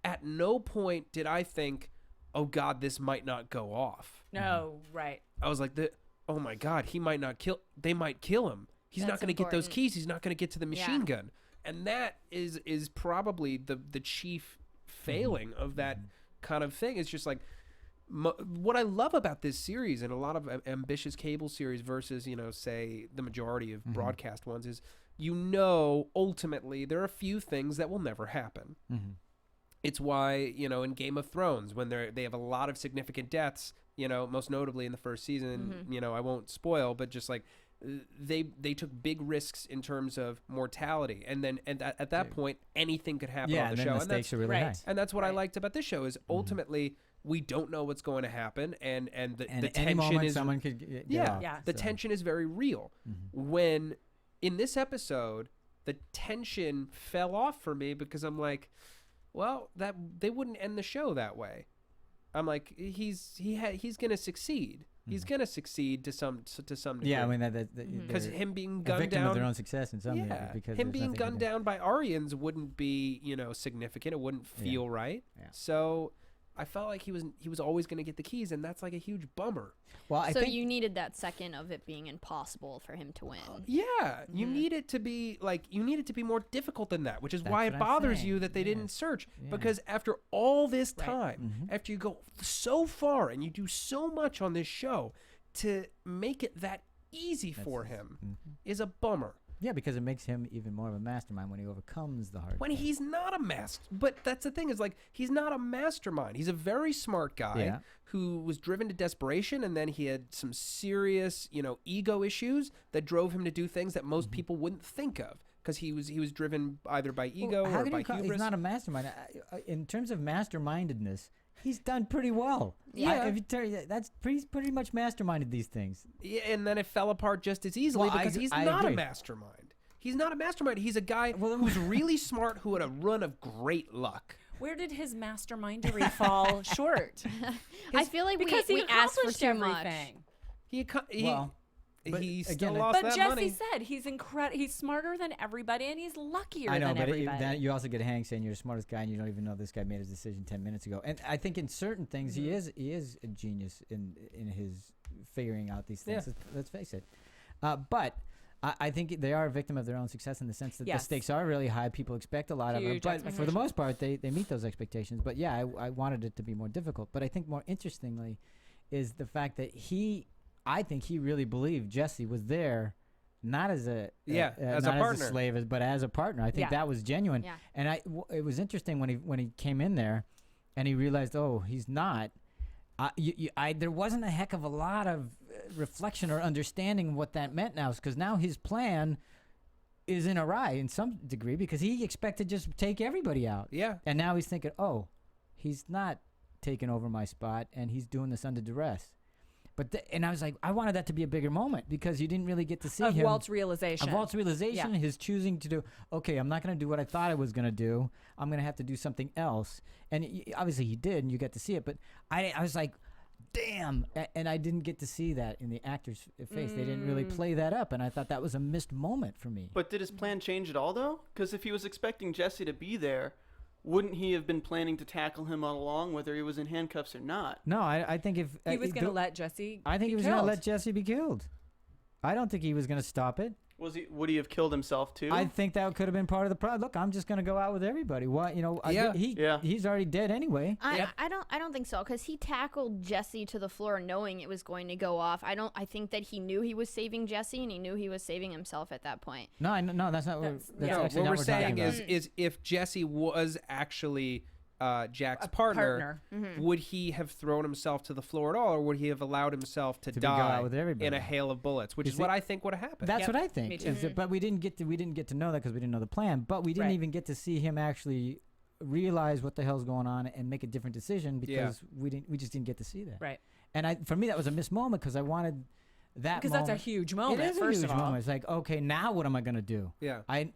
At no point did I think, oh God, this might not go off. No, right. I was like, oh my God, he might not kill. They might kill him. He's not That's going to get those important. keys. He's not going to get to the machine Yeah. gun. And that is probably the chief failing of that kind of thing. It's just like, what I love about this series and a lot of ambitious cable series versus, say the majority of broadcast ones is, ultimately there are a few things that will never happen. It's why, in Game of Thrones, when they have a lot of significant deaths, most notably in the first season, I won't spoil, but just like they took big risks in terms of mortality, and at that point anything could happen on the show. The stakes are really high. And that's what I liked about this show is ultimately we don't know what's going to happen, and the tension is someone could the tension is very real. When in this episode the tension fell off for me because I'm like, well, that they wouldn't end the show that way. I'm like, he's gonna succeed. He's gonna succeed to some degree. Yeah, I mean because him being gunned victim down of their own success in some way. Because him being gunned down by Aryans wouldn't be significant. It wouldn't feel right. Yeah. So I felt like he was always going to get the keys, and that's like a huge bummer. Well, I so think you needed that second of it being impossible for him to win. You need it to be more difficult than that, which is why it bothers you that they didn't search. Because after all this time, after you go so far and you do so much on this show, to make it that easy for him is a bummer. Yeah, because it makes him even more of a mastermind when he overcomes the hard. When he's not a master, but that's the thing is like he's not a mastermind. He's a very smart guy who was driven to desperation, and then he had some serious, ego issues that drove him to do things that most people wouldn't think of because he was driven either by ego or by hubris. He's not a mastermind. In terms of mastermindedness, he's done pretty well. Yeah. That's pretty much masterminded these things. Yeah, and then it fell apart just as easily because he's not a mastermind. He's not a mastermind. He's a guy who's really smart who had a run of great luck. Where did his mastermindery fall short? I feel like because we asked for too everything. much. He still again, lost but that Jesse money. said he's smarter than everybody, and he's luckier I know, than but everybody. you also get Hank saying you're the smartest guy, and you don't even know this guy made his decision 10 minutes ago. And I think in certain things he is a genius in his figuring out these things. Yeah. Let's face it. But I think they are a victim of their own success in the sense that the stakes are really high. People expect a lot of them, but for the most part, they meet those expectations. But yeah, I wanted it to be more difficult. But I think more interestingly is the fact that I think he really believed Jesse was there, not as a as not a partner, as a slave, but as a partner. I think that was genuine. Yeah. And it was interesting when he came in there, and he realized, oh, he's not. There wasn't a heck of a lot of reflection or understanding of what that meant now, because now his plan is in awry in some degree because he expected just take everybody out. Yeah. And now he's thinking, oh, he's not taking over my spot, and he's doing this under duress. And I was like, I wanted that to be a bigger moment because you didn't really get to see him. Walt's realization. Of Walt's realization, his choosing to do, okay, I'm not going to do what I thought I was going to do. I'm going to have to do something else. And obviously he did, and you get to see it. But I was like, damn. And I didn't get to see that in the actor's face. They didn't really play that up. And I thought that was a missed moment for me. But did his plan change at all, though? Because if he was expecting Jesse to be there, wouldn't he have been planning to tackle him all along, whether he was in handcuffs or not? No, I think if he was going to let Jesse I think he was going to let Jesse be killed. I don't think he was going to stop it. Would he have killed himself too? I think that could have been part of the problem. Look, I'm just going to go out with everybody. What, he's already dead anyway. I don't think so, because he tackled Jesse to the floor knowing it was going to go off. I think that he knew he was saving Jesse, and he knew he was saving himself at that point. No, that's not what what we're saying is if Jesse was actually Jack's partner. Would he have thrown himself to the floor at all, or would he have allowed himself to die with everybody in a hail of bullets? Which is what I think would have happened. That's what I think. But we didn't get to know that because we didn't know the plan. But we didn't even get to see him actually realize what the hell's going on and make a different decision because we just didn't get to see that. Right. And for me that was a missed moment because I wanted that because moment. that's a huge moment. It is first a huge of all. moment. It's like, okay, now what am I going to do? Yeah. I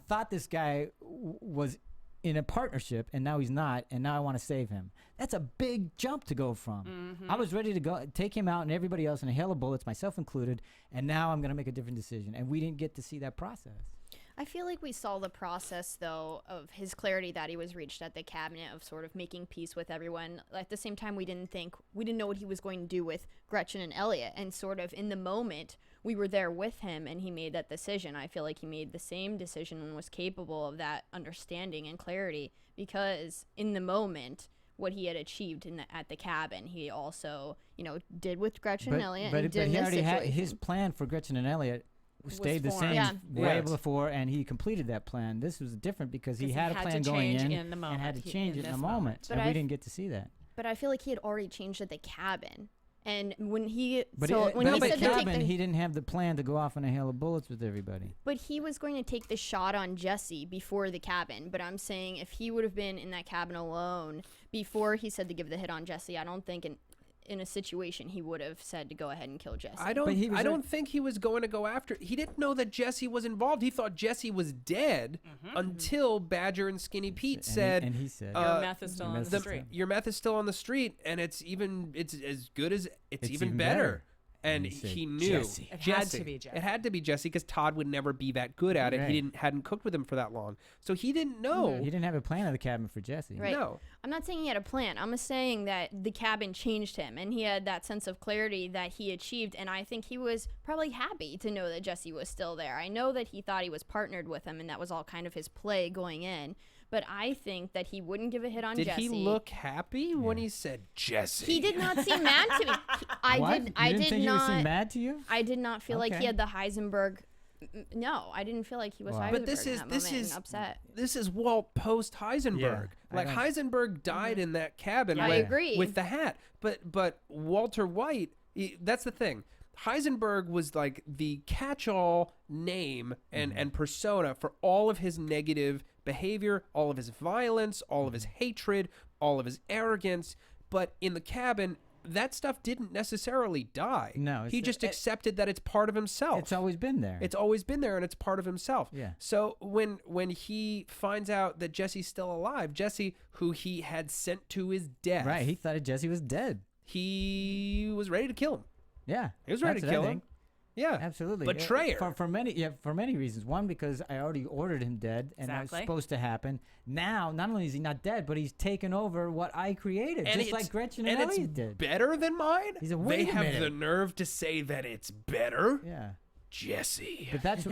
thought this guy was in a partnership, and now he's not, and now I want to save him. That's a big jump to go from. I was ready to go take him out and everybody else in a hail of bullets, myself included, and now I'm going to make a different decision. And we didn't get to see that process. I feel like we saw the process, though, of his clarity that he was reached at the cabinet of sort of making peace with everyone. At the same time, we didn't know what he was going to do with Gretchen and Elliot. And sort of in the moment, we were there with him, and he made that decision. I feel like he made the same decision and was capable of that understanding and clarity because in the moment, what he had achieved at the cabin. He also, did with Gretchen and Elliot. But and did he in this already had situation. his plan for Gretchen and Elliot stayed the formed. same Yeah. way Yeah. before, and he completed that plan. This was different because he 'Cause had a plan going change in the and moment. had to He- change it in this a moment, But and we I- didn't get to see that. But I feel like he had already changed at the cabin. And when he But when he but said to take cabin, the, he didn't have the plan to go off in a hail of bullets with everybody. but he was going to take the shot on Jesse before the cabin. But I'm saying if he would have been in that cabin alone before he said to give the hit on Jesse, I don't think in a situation he would have said to go ahead and kill Jesse. I But he was I don't think he was going to go after. He didn't know that Jesse was involved. He thought Jesse was dead until Badger and Skinny Pete said, and he said, Your meth is still on the street. "Your meth is still on the street, and it's as good as it's even even better." better. And And he said, he knew "Jesse." It had to be Jesse. It had to be Jesse because Todd would never be that good at it. Right. He hadn't cooked with him for that long, so he didn't know. he didn't have a plan of the cabin for Jesse. Right. No. I'm not saying he had a plan. I'm saying that the cabin changed him and he had that sense of clarity that he achieved. And I think he was probably happy to know that Jesse was still there. I know that he thought he was partnered with him and that was all kind of his play going in. But I think that he wouldn't give a hit on Did Jesse. he look happy when he said Jesse? He did not seem mad to me. I What? did. You I didn't did think he not. was mad to you? I did not feel like Okay. he had the Heisenberg. No, I didn't feel like he was Wow. Heisenberg But this in is that this moment is and upset. this is Walt post Heisenberg. Yeah, Like I don't- Heisenberg died in that cabin. Yeah, I with, agree. with the hat. But Walter White, that's the thing. Heisenberg was like the catch-all name and persona for all of his negative behavior, all of his violence, all of his hatred, all of his arrogance. But in the cabin, that stuff didn't necessarily die. No, he just accepted that it's part of himself. It's always been there. It's always been there, and it's part of himself. Yeah. So when he finds out that Jesse's still alive, Jesse, who he had sent to his death, right. He thought Jesse was dead. he was ready to kill him. Yeah, He was ready that's to what I kill him. think. Yeah, Absolutely. Betrayer. For many reasons. One, because I already ordered him dead, and that was Exactly. supposed to happen. Now, not only is he not dead, but he's taken over what I created, and just like Gretchen and it's Elliot did. better than mine. He said, they "Wait a have minute." the nerve to say that it's better. Yeah. Jesse. But that's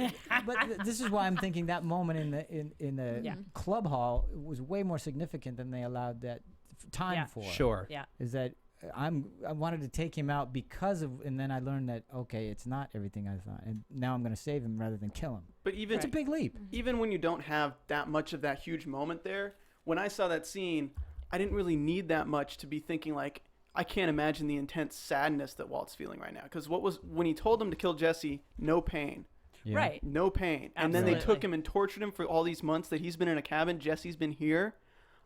this is why I'm thinking that moment in the Yeah. club hall was way more significant than they allowed that time Yeah. for. Sure. Yeah. Is that I wanted to take him out because of, and then I learned that okay, it's not everything I thought, and now I'm going to save him rather than kill him. But even It's a big leap. even when you don't have that much of that huge moment there, when I saw that scene, I didn't really need that much to be thinking like, I can't imagine the intense sadness that Walt's feeling right now. Because when he told him to kill Jesse, no pain. Yeah. Right. No pain. And then they took Absolutely. him and tortured him for all these months that he's been in a cabin. Jesse's been here.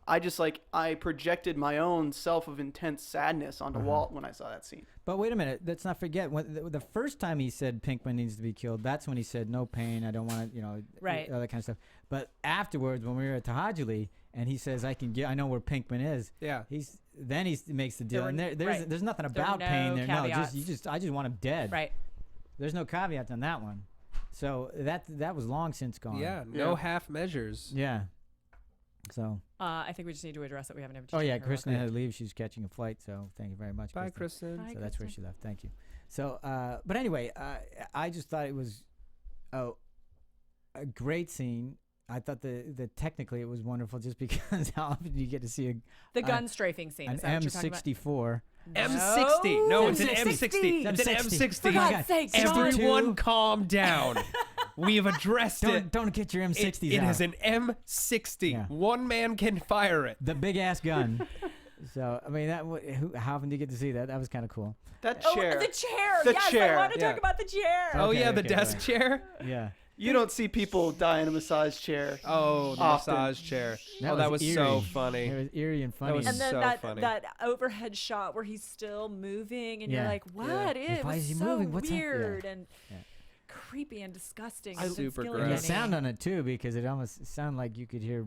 I projected my own self of intense sadness onto Walt when I saw that scene. But wait a minute, let's not forget when the first time he said Pinkman needs to be killed. That's when he said no pain. I don't want to, Right. all that kind of stuff. But afterwards, when we were at Tahajuli, and he says, I know where Pinkman is. Yeah. He makes the deal, There and were- right. there's nothing There were about pain no there. caveats. No, I just want him dead. Right. There's no caveat on that one. So that was long since gone. Yeah. No Yeah. half measures. Yeah. So. I think we just need to address that we haven't had. Oh yeah, Kristen had to leave. She's catching a flight, so thank you very much. Bye, Kristen. Kristen. Bye. So that's where she left. Thank you. So, but anyway, I just thought it was a great scene. I thought the technically it was wonderful just because how often you get to see The gun strafing scene. an Is that what you're talking about? M64. M60. No, it's an M60. M60. It's an M60. For M60. God's sake, John. Everyone calm down. We have addressed it. Don't get your M60s It out. is an M60. Yeah. One man can fire it. The big ass gun. So I mean, how often do you get to see that? That was kind of cool. That Oh, chair. the chair. The yes, chair. I want to Yeah. talk about the chair. Oh, Okay, yeah, the okay, desk right. chair. Yeah. You don't see people die in a massage chair. Oh, the Often. massage chair. That Oh, that was so eerie. funny. It was eerie and funny. was And then so that funny. that overhead shot where he's still moving, and Yeah. you're like, "What? Like, It why was is he so moving? What's that? Yeah. weird and Yeah. creepy and disgusting." I- and Super Vince gross. And the Yes. sound on it too, because it almost sounded like you could hear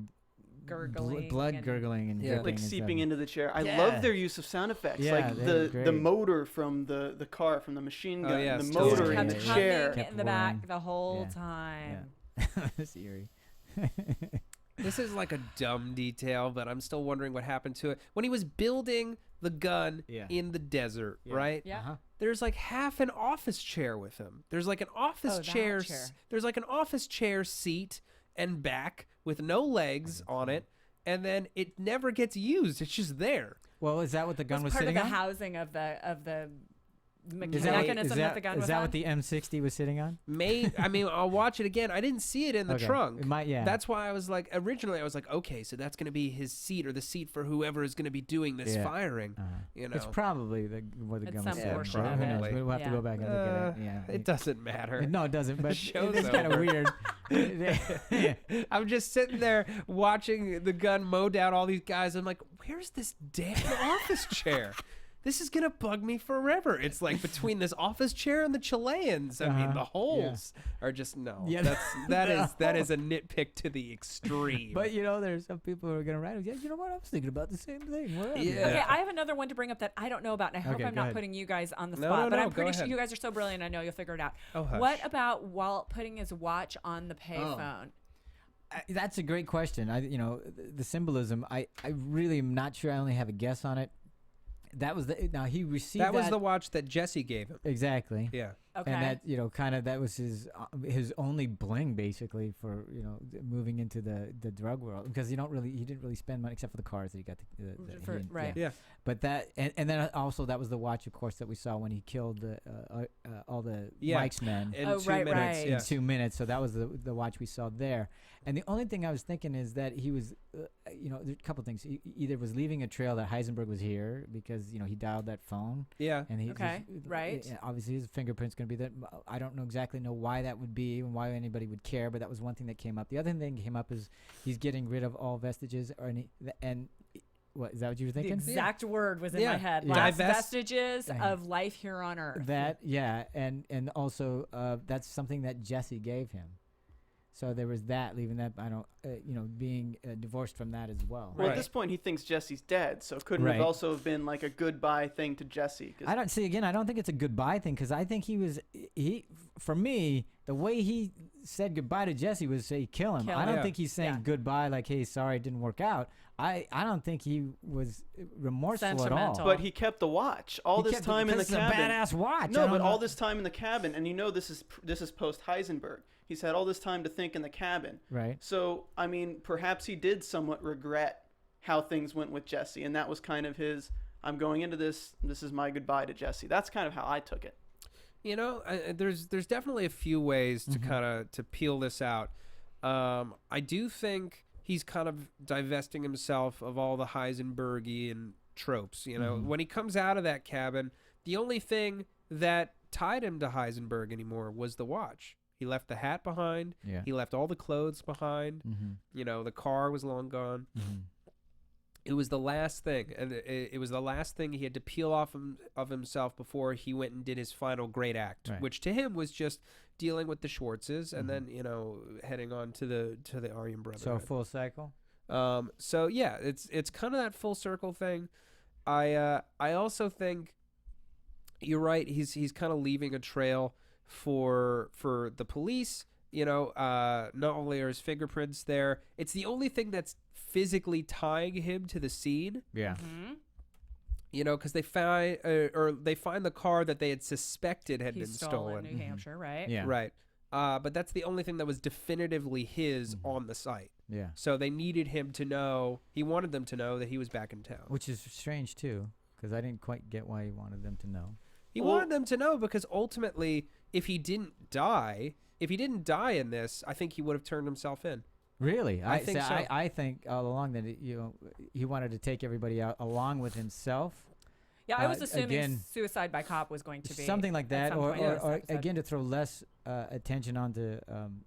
Gurgling blood and- gurgling and Yeah. dripping Like and seeping stuff. into the chair. I Yeah. love their use of sound effects. Yeah, like they were the great. motor from the car, from the machine Oh, gun, yeah, the still motor Yeah, in the yeah, kept yeah. chair. humming Kept in the back whirring. the whole Yeah. time. It's eerie. This is like a dumb detail, but I'm still wondering what happened to it. When he was building the gun Yeah. in the desert, Yeah. right? Yeah. Uh-huh. There's like half an office chair with him. There's like an office Oh, that chair. chair. There's like an office chair seat and back with no legs on it. and then it never gets used. It's just there. Well, is that what the gun was part sitting of on? the housing of the Is mechanism that the gun was Is that on? what the M60 was sitting on? I mean, I'll watch it again. I didn't see it in the Okay. trunk. It might, yeah. That's why I was like, originally I was like, okay, so that's going to be his seat or the seat for whoever is going to be doing this Yeah. firing. Uh-huh. You know, It's probably where the It's gun was some sitting. portion Who of knows? it. We'll have to Yeah. go back and look at it. Yeah. it doesn't matter. No, it doesn't. But show's it's kind of over. weird. I'm just sitting there watching the gun mow down all these guys. I'm like, where's this damn office chair? This is gonna bug me forever. It's like between this office chair and the Chileans. I mean, the holes are just no. Yeah. That is a nitpick to the extreme. But there's some people who are gonna write. Yeah, you know what? I was thinking about the same thing. What happened? Yeah. Okay, I have another one to bring up that I don't know about, and I hope Okay, I'm go not ahead. putting you guys on the No, spot, no, but no, I'm go pretty sure ahead. you guys are so brilliant. I know you'll figure it out. Oh, hush. What about Walt putting his watch on the payphone? That's a great question. The symbolism. I really am not sure. I only have a guess on it. That was now he received that was the watch that Jesse gave him. exactly. Yeah. Okay. And that kind of that was his only bling basically for moving into the drug world, because he didn't really spend money except for the cars that he got Right. Yeah. But that and then also that was the watch, of course, that we saw when he killed all the Mike's men In Oh, 2 right, minutes. right. Yeah. in 2 minutes. So that was the watch we saw there. And the only thing I was thinking is that he was, there's a couple things. He either was leaving a trail that Heisenberg was here because he dialed that phone. Yeah. And he Okay, right. Obviously, his fingerprint's going to be there. I don't exactly know why that would be and why anybody would care, but that was one thing that came up. The other thing that came up is he's getting rid of all vestiges, and what is that? What you were The thinking? exact word was in Yeah. my head. Yeah. Last Divest- vestiges of life here on Earth. That and also that's something that Jesse gave him. So there was that, leaving that, being divorced from that as well. Well, Right. at this point, he thinks Jesse's dead, so it couldn't Right. have also been like a goodbye thing to Jesse. 'Cause I don't think it's a goodbye thing, because I think for me, the way he said goodbye to Jesse was say kill him. Kill I don't him. think he's saying Yeah. goodbye like, hey, sorry, it didn't work out. I don't think he was remorseful at all. Sentimental. But he kept the watch all He this kept time in the because cabin. It's a badass watch. I No, don't but know. all this time in the cabin, and this is post Heisenberg. He's had all this time to think in the cabin. Right. So I mean, perhaps he did somewhat regret how things went with Jesse, and that was kind of his. I'm going into this. This is my goodbye to Jesse. That's kind of how I took it. There's definitely a few ways to kind of to peel this out. I do think he's kind of divesting himself of all the Heisenbergian tropes. When he comes out of that cabin, the only thing that tied him to Heisenberg anymore was the watch. He left the hat behind. Yeah. He left all the clothes behind. Mm-hmm. The car was long gone. Mm-hmm. It was the last thing, and it was the last thing he had to peel off of himself before he went and did his final great act, Right. which to him was just dealing with the Schwartzes and then heading on to the Aryan Brotherhood. So full cycle. So yeah, it's kind of that full circle thing. I also think you're right. He's kind of leaving a trail for the police. Not only are his fingerprints there, it's the only thing that's physically tying him to the scene. Yeah. Because they find the car that they had suspected had He been stole stolen. in New Hampshire, right? Yeah. Right. But that's the only thing that was definitively his on the site. Yeah. So they needed him to know. He wanted them to know that he was back in town. Which is strange too, because I didn't quite get why he wanted them to know. He wanted them to know because ultimately, if he didn't die in this, I think he would have turned himself in. Really? I think so. I think all along that he wanted to take everybody out along with himself. Yeah, I was assuming again, suicide by cop was going to be something like at that, some or point in this episode. again to throw less attention onto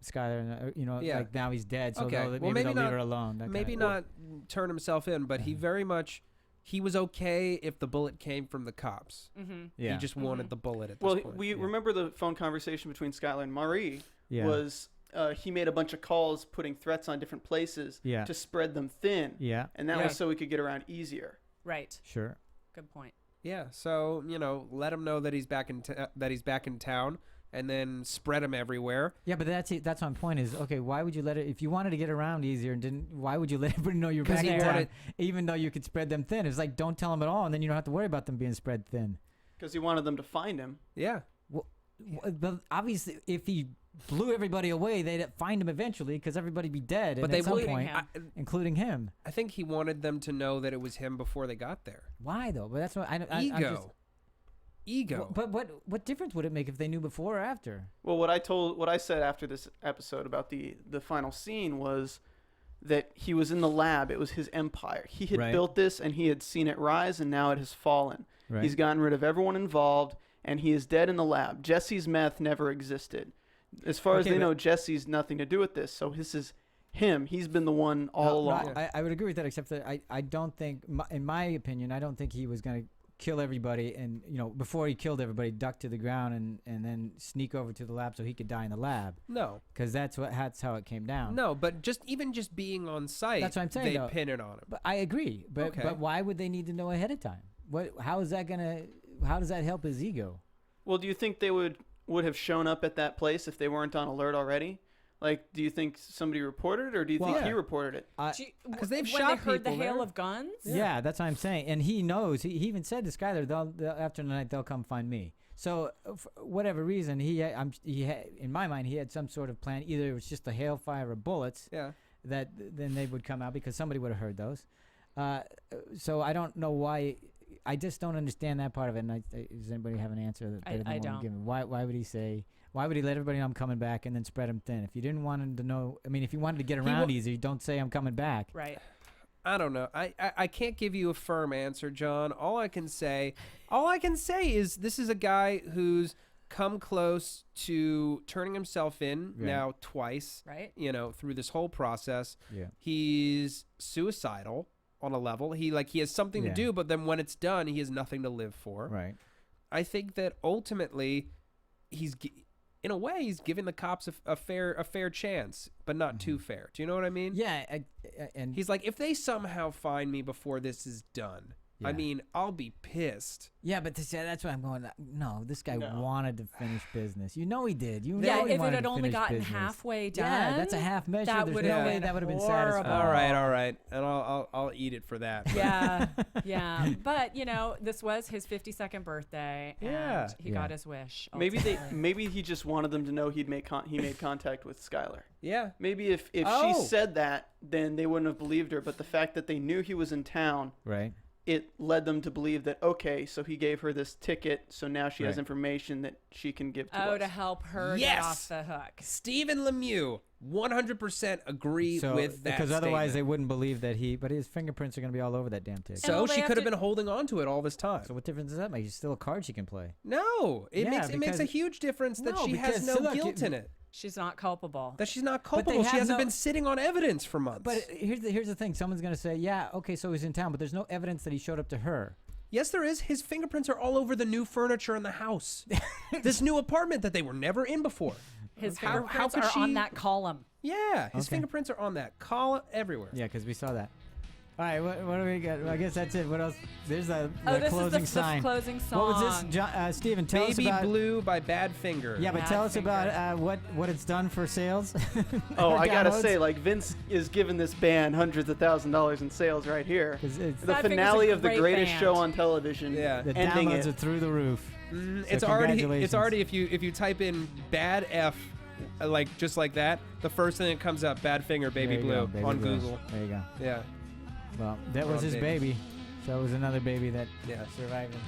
Skylar. Yeah. Like now he's dead, so Okay. maybe Well, maybe they'll not- leave her alone. that Maybe kinda- not turn himself in, but he very much he was okay if the bullet came from the cops. Yeah. He just wanted the bullet at this Well, point. we remember the phone conversation between Skylar and Marie Yeah. was he made a bunch of calls putting threats on different places Yeah. to spread them thin. Yeah. And that Yeah. was so we could get around easier. Right. Sure. Good point. Yeah, so let him know that he's back in town, and then spread him everywhere. Yeah, but that's my point. Is okay. Why would you let it? If you wanted to get around easier and didn't, why would you let everybody know you're 'Cause back he in town, wanted- even though you could spread them thin? It's like don't tell them at all, and then you don't have to worry about them being spread thin. Because he wanted them to find him. Yeah, But obviously, if he blew everybody away, they'd find him eventually because everybody'd be dead. But at some wouldn't. point, including him. I think he wanted them to know that it was him before they got there. Why though? But that's what Ego. But what difference would it make if they knew before or after? Well, what I said after this episode about the final scene was that he was in the lab. It was his empire. He had built this, and he had seen it rise, and now it has fallen. Right. He's gotten rid of everyone involved, and he is dead in the lab. Jesse's meth never existed. As far as they know, Jesse's nothing to do with this. So this is him. He's been the one all along. No, I would agree with that, except that I don't think, in my opinion, I don't think he was going to kill everybody and, before he killed everybody, duck to the ground and then sneak over to the lab so he could die in the lab. No. Because that's how it came down. No, but just being on site, that's what I'm saying, they pin it on him. But I agree. But why would they need to know ahead of time? How does that help his ego? Well, do you think they would have shown up at that place if they weren't on alert already? Like, do you think somebody reported it, or do you think he reported it? Because they've when shot they heard people the hail there. of guns. Yeah, that's what I'm saying. And he knows. He even said to Skyler, after the night, they'll come find me. So, for whatever reason, in my mind, he had some sort of plan. Either it was just a hailfire of bullets that then they would come out because somebody would have heard those. So I don't know why. I just don't understand that part of it. And does anybody have an answer that I don't. Give me? Why would he say? Why would he let everybody know I'm coming back and then spread them thin? If you didn't want him to know, if you wanted to get around easy, don't say I'm coming back. Right. I don't know. I can't give you a firm answer, John. All I can say is this is a guy who's come close to turning himself in now twice. Right. Through this whole process. Yeah. He's suicidal on a level. He has something to do, but then when it's done, he has nothing to live for. Right. I think that ultimately in a way, he's giving the cops a fair chance, but not too fair. Do you know what I mean? Yeah, and he's like, if they somehow find me before this is done, I'll be pissed. Yeah, but that's why I'm going. No, this guy wanted to finish business. He did. He if it wanted had to only finish gotten business. halfway done. Yeah, that's a half measure. There's no way that would have been satisfying. All right, and I'll eat it for that. Yeah. But this was his 52nd birthday, and he got his wish. Maybe he just wanted them to know he made contact with Skyler. Yeah. Maybe if she said that, then they wouldn't have believed her. But the fact that they knew he was in town, right? It led them to believe that, okay, so he gave her this ticket, so now she has information that she can give to us. To help her get off the hook. Stephen Lemieux, 100% agree with that because otherwise statement. They wouldn't believe that but his fingerprints are going to be all over that damn ticket. So she could have been holding on to it all this time. So what difference does that make? She's still a card she can play. No, it makes a huge difference that she has no guilt in it. She's not culpable. That she's not culpable. She hasn't been sitting on evidence for months. But here's the thing. Someone's going to say, yeah, okay, so he's in town, but there's no evidence that he showed up to her. Yes, there is. His fingerprints are all over the new furniture in the house. This new apartment that they were never in before. His fingerprints are on that column. Yeah, his fingerprints are on that column everywhere. Yeah, because we saw that. All right, what do we got? Well, I guess that's it. What else? There's the this closing is sign. The closing song. What was this, Stephen? Tell us about Baby Blue by Badfinger. Yeah, but tell us about what it's done for sales. I gotta say, Vince is giving this band hundreds of $1,000s in sales right here. The finale of the greatest show on television. Yeah, the downloads are through the roof. It's already if you type in Bad F. Just like that, the first thing that comes up, Badfinger, Baby Blue on Google. There you go. Yeah. Well, that was his baby. So it was another baby that survived him.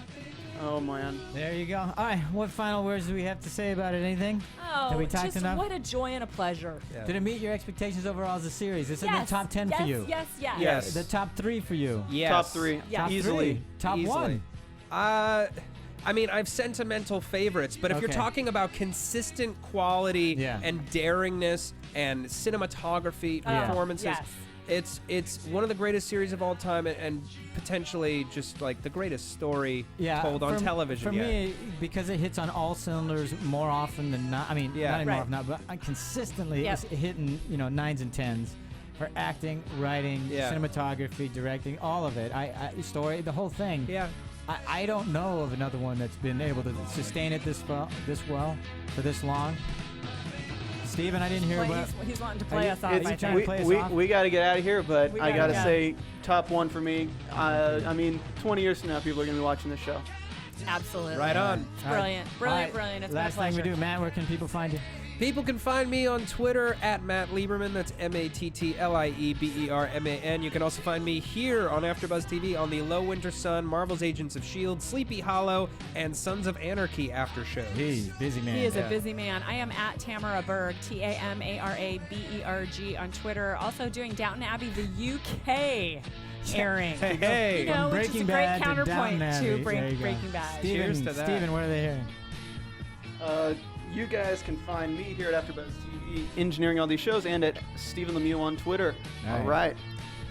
Oh, man. There you go. All right, what final words do we have to say about it? Anything? Oh, have we talked enough? What a joy and a pleasure. Yeah. Did it meet your expectations overall as a series? This is the top 10 for you. Yes. The top 3 for you. Yes. Top 3. Top Easily. 3. Top 1. I've sentimental favorites, but if you're talking about consistent quality and daringness and cinematography, performances, it's one of the greatest series of all time and potentially just the greatest story told on television. For me, because it hits on all cylinders more often than not. Not even more often, but consistently it's hitting 9s and 10s for acting, writing, cinematography, directing, all of it. Story, the whole thing. Yeah. I don't know of another one that's been able to sustain it this well for this long. Steven, I didn't hear what... He's wanting to play us off. We got to get out of here, but I got to say, top 1 for me. 20 years from now, people are going to be watching this show. Absolutely. Right on. It's brilliant. Brilliant. It's Last my thing pleasure. we do, Matt, where can people find you? People can find me on Twitter at Matt Lieberman. That's MattLieberman. You can also find me here on AfterBuzz TV on the Low Winter Sun, Marvel's Agents of S.H.I.E.L.D., Sleepy Hollow, and Sons of Anarchy after shows. He's busy man. He is a busy man. I am at Tamara Berg, TamaraBerg on Twitter. Also doing Downton Abbey, the UK airing. Hey. You know, which is a great Bad to counterpoint Downton to Abbey. Breaking Bad. Cheers to that. Steven, what are they hearing? You guys can find me here at AfterBuzz TV, engineering all these shows, and at Stephen Lemieux on Twitter. All right.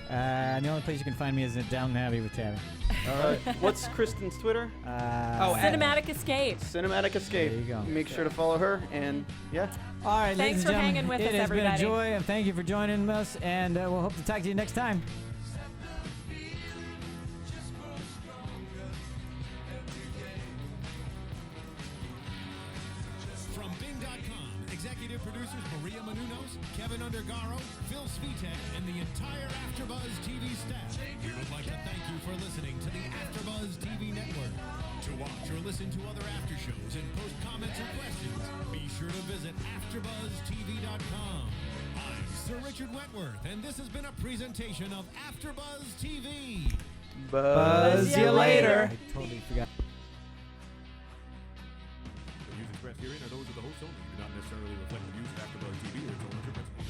The only place you can find me is at Downton Abbey with Tabby. What's Kristen's Twitter? Cinematic Escape. Cinematic Escape. There you go. Make sure to follow her, and yeah. All right, Thanks ladies for and gentlemen, hanging with us, it has been everybody. a joy, and thank you for joining us, and we'll hope to talk to you next time. From Bing.com, executive producers Maria Menounos, Kevin Undergaro, Phil Svitek, and the entire AfterBuzz TV staff, we would like to thank you for listening to the AfterBuzz TV network. To watch or listen to other after shows and post comments or questions, be sure to visit AfterBuzzTV.com. I'm Sir Richard Wentworth, and this has been a presentation of AfterBuzz TV. Buzz you later. I totally forgot. The views expressed herein are those of the host only, do not necessarily reflect the views of AfterBuzz TV or its owners or principals.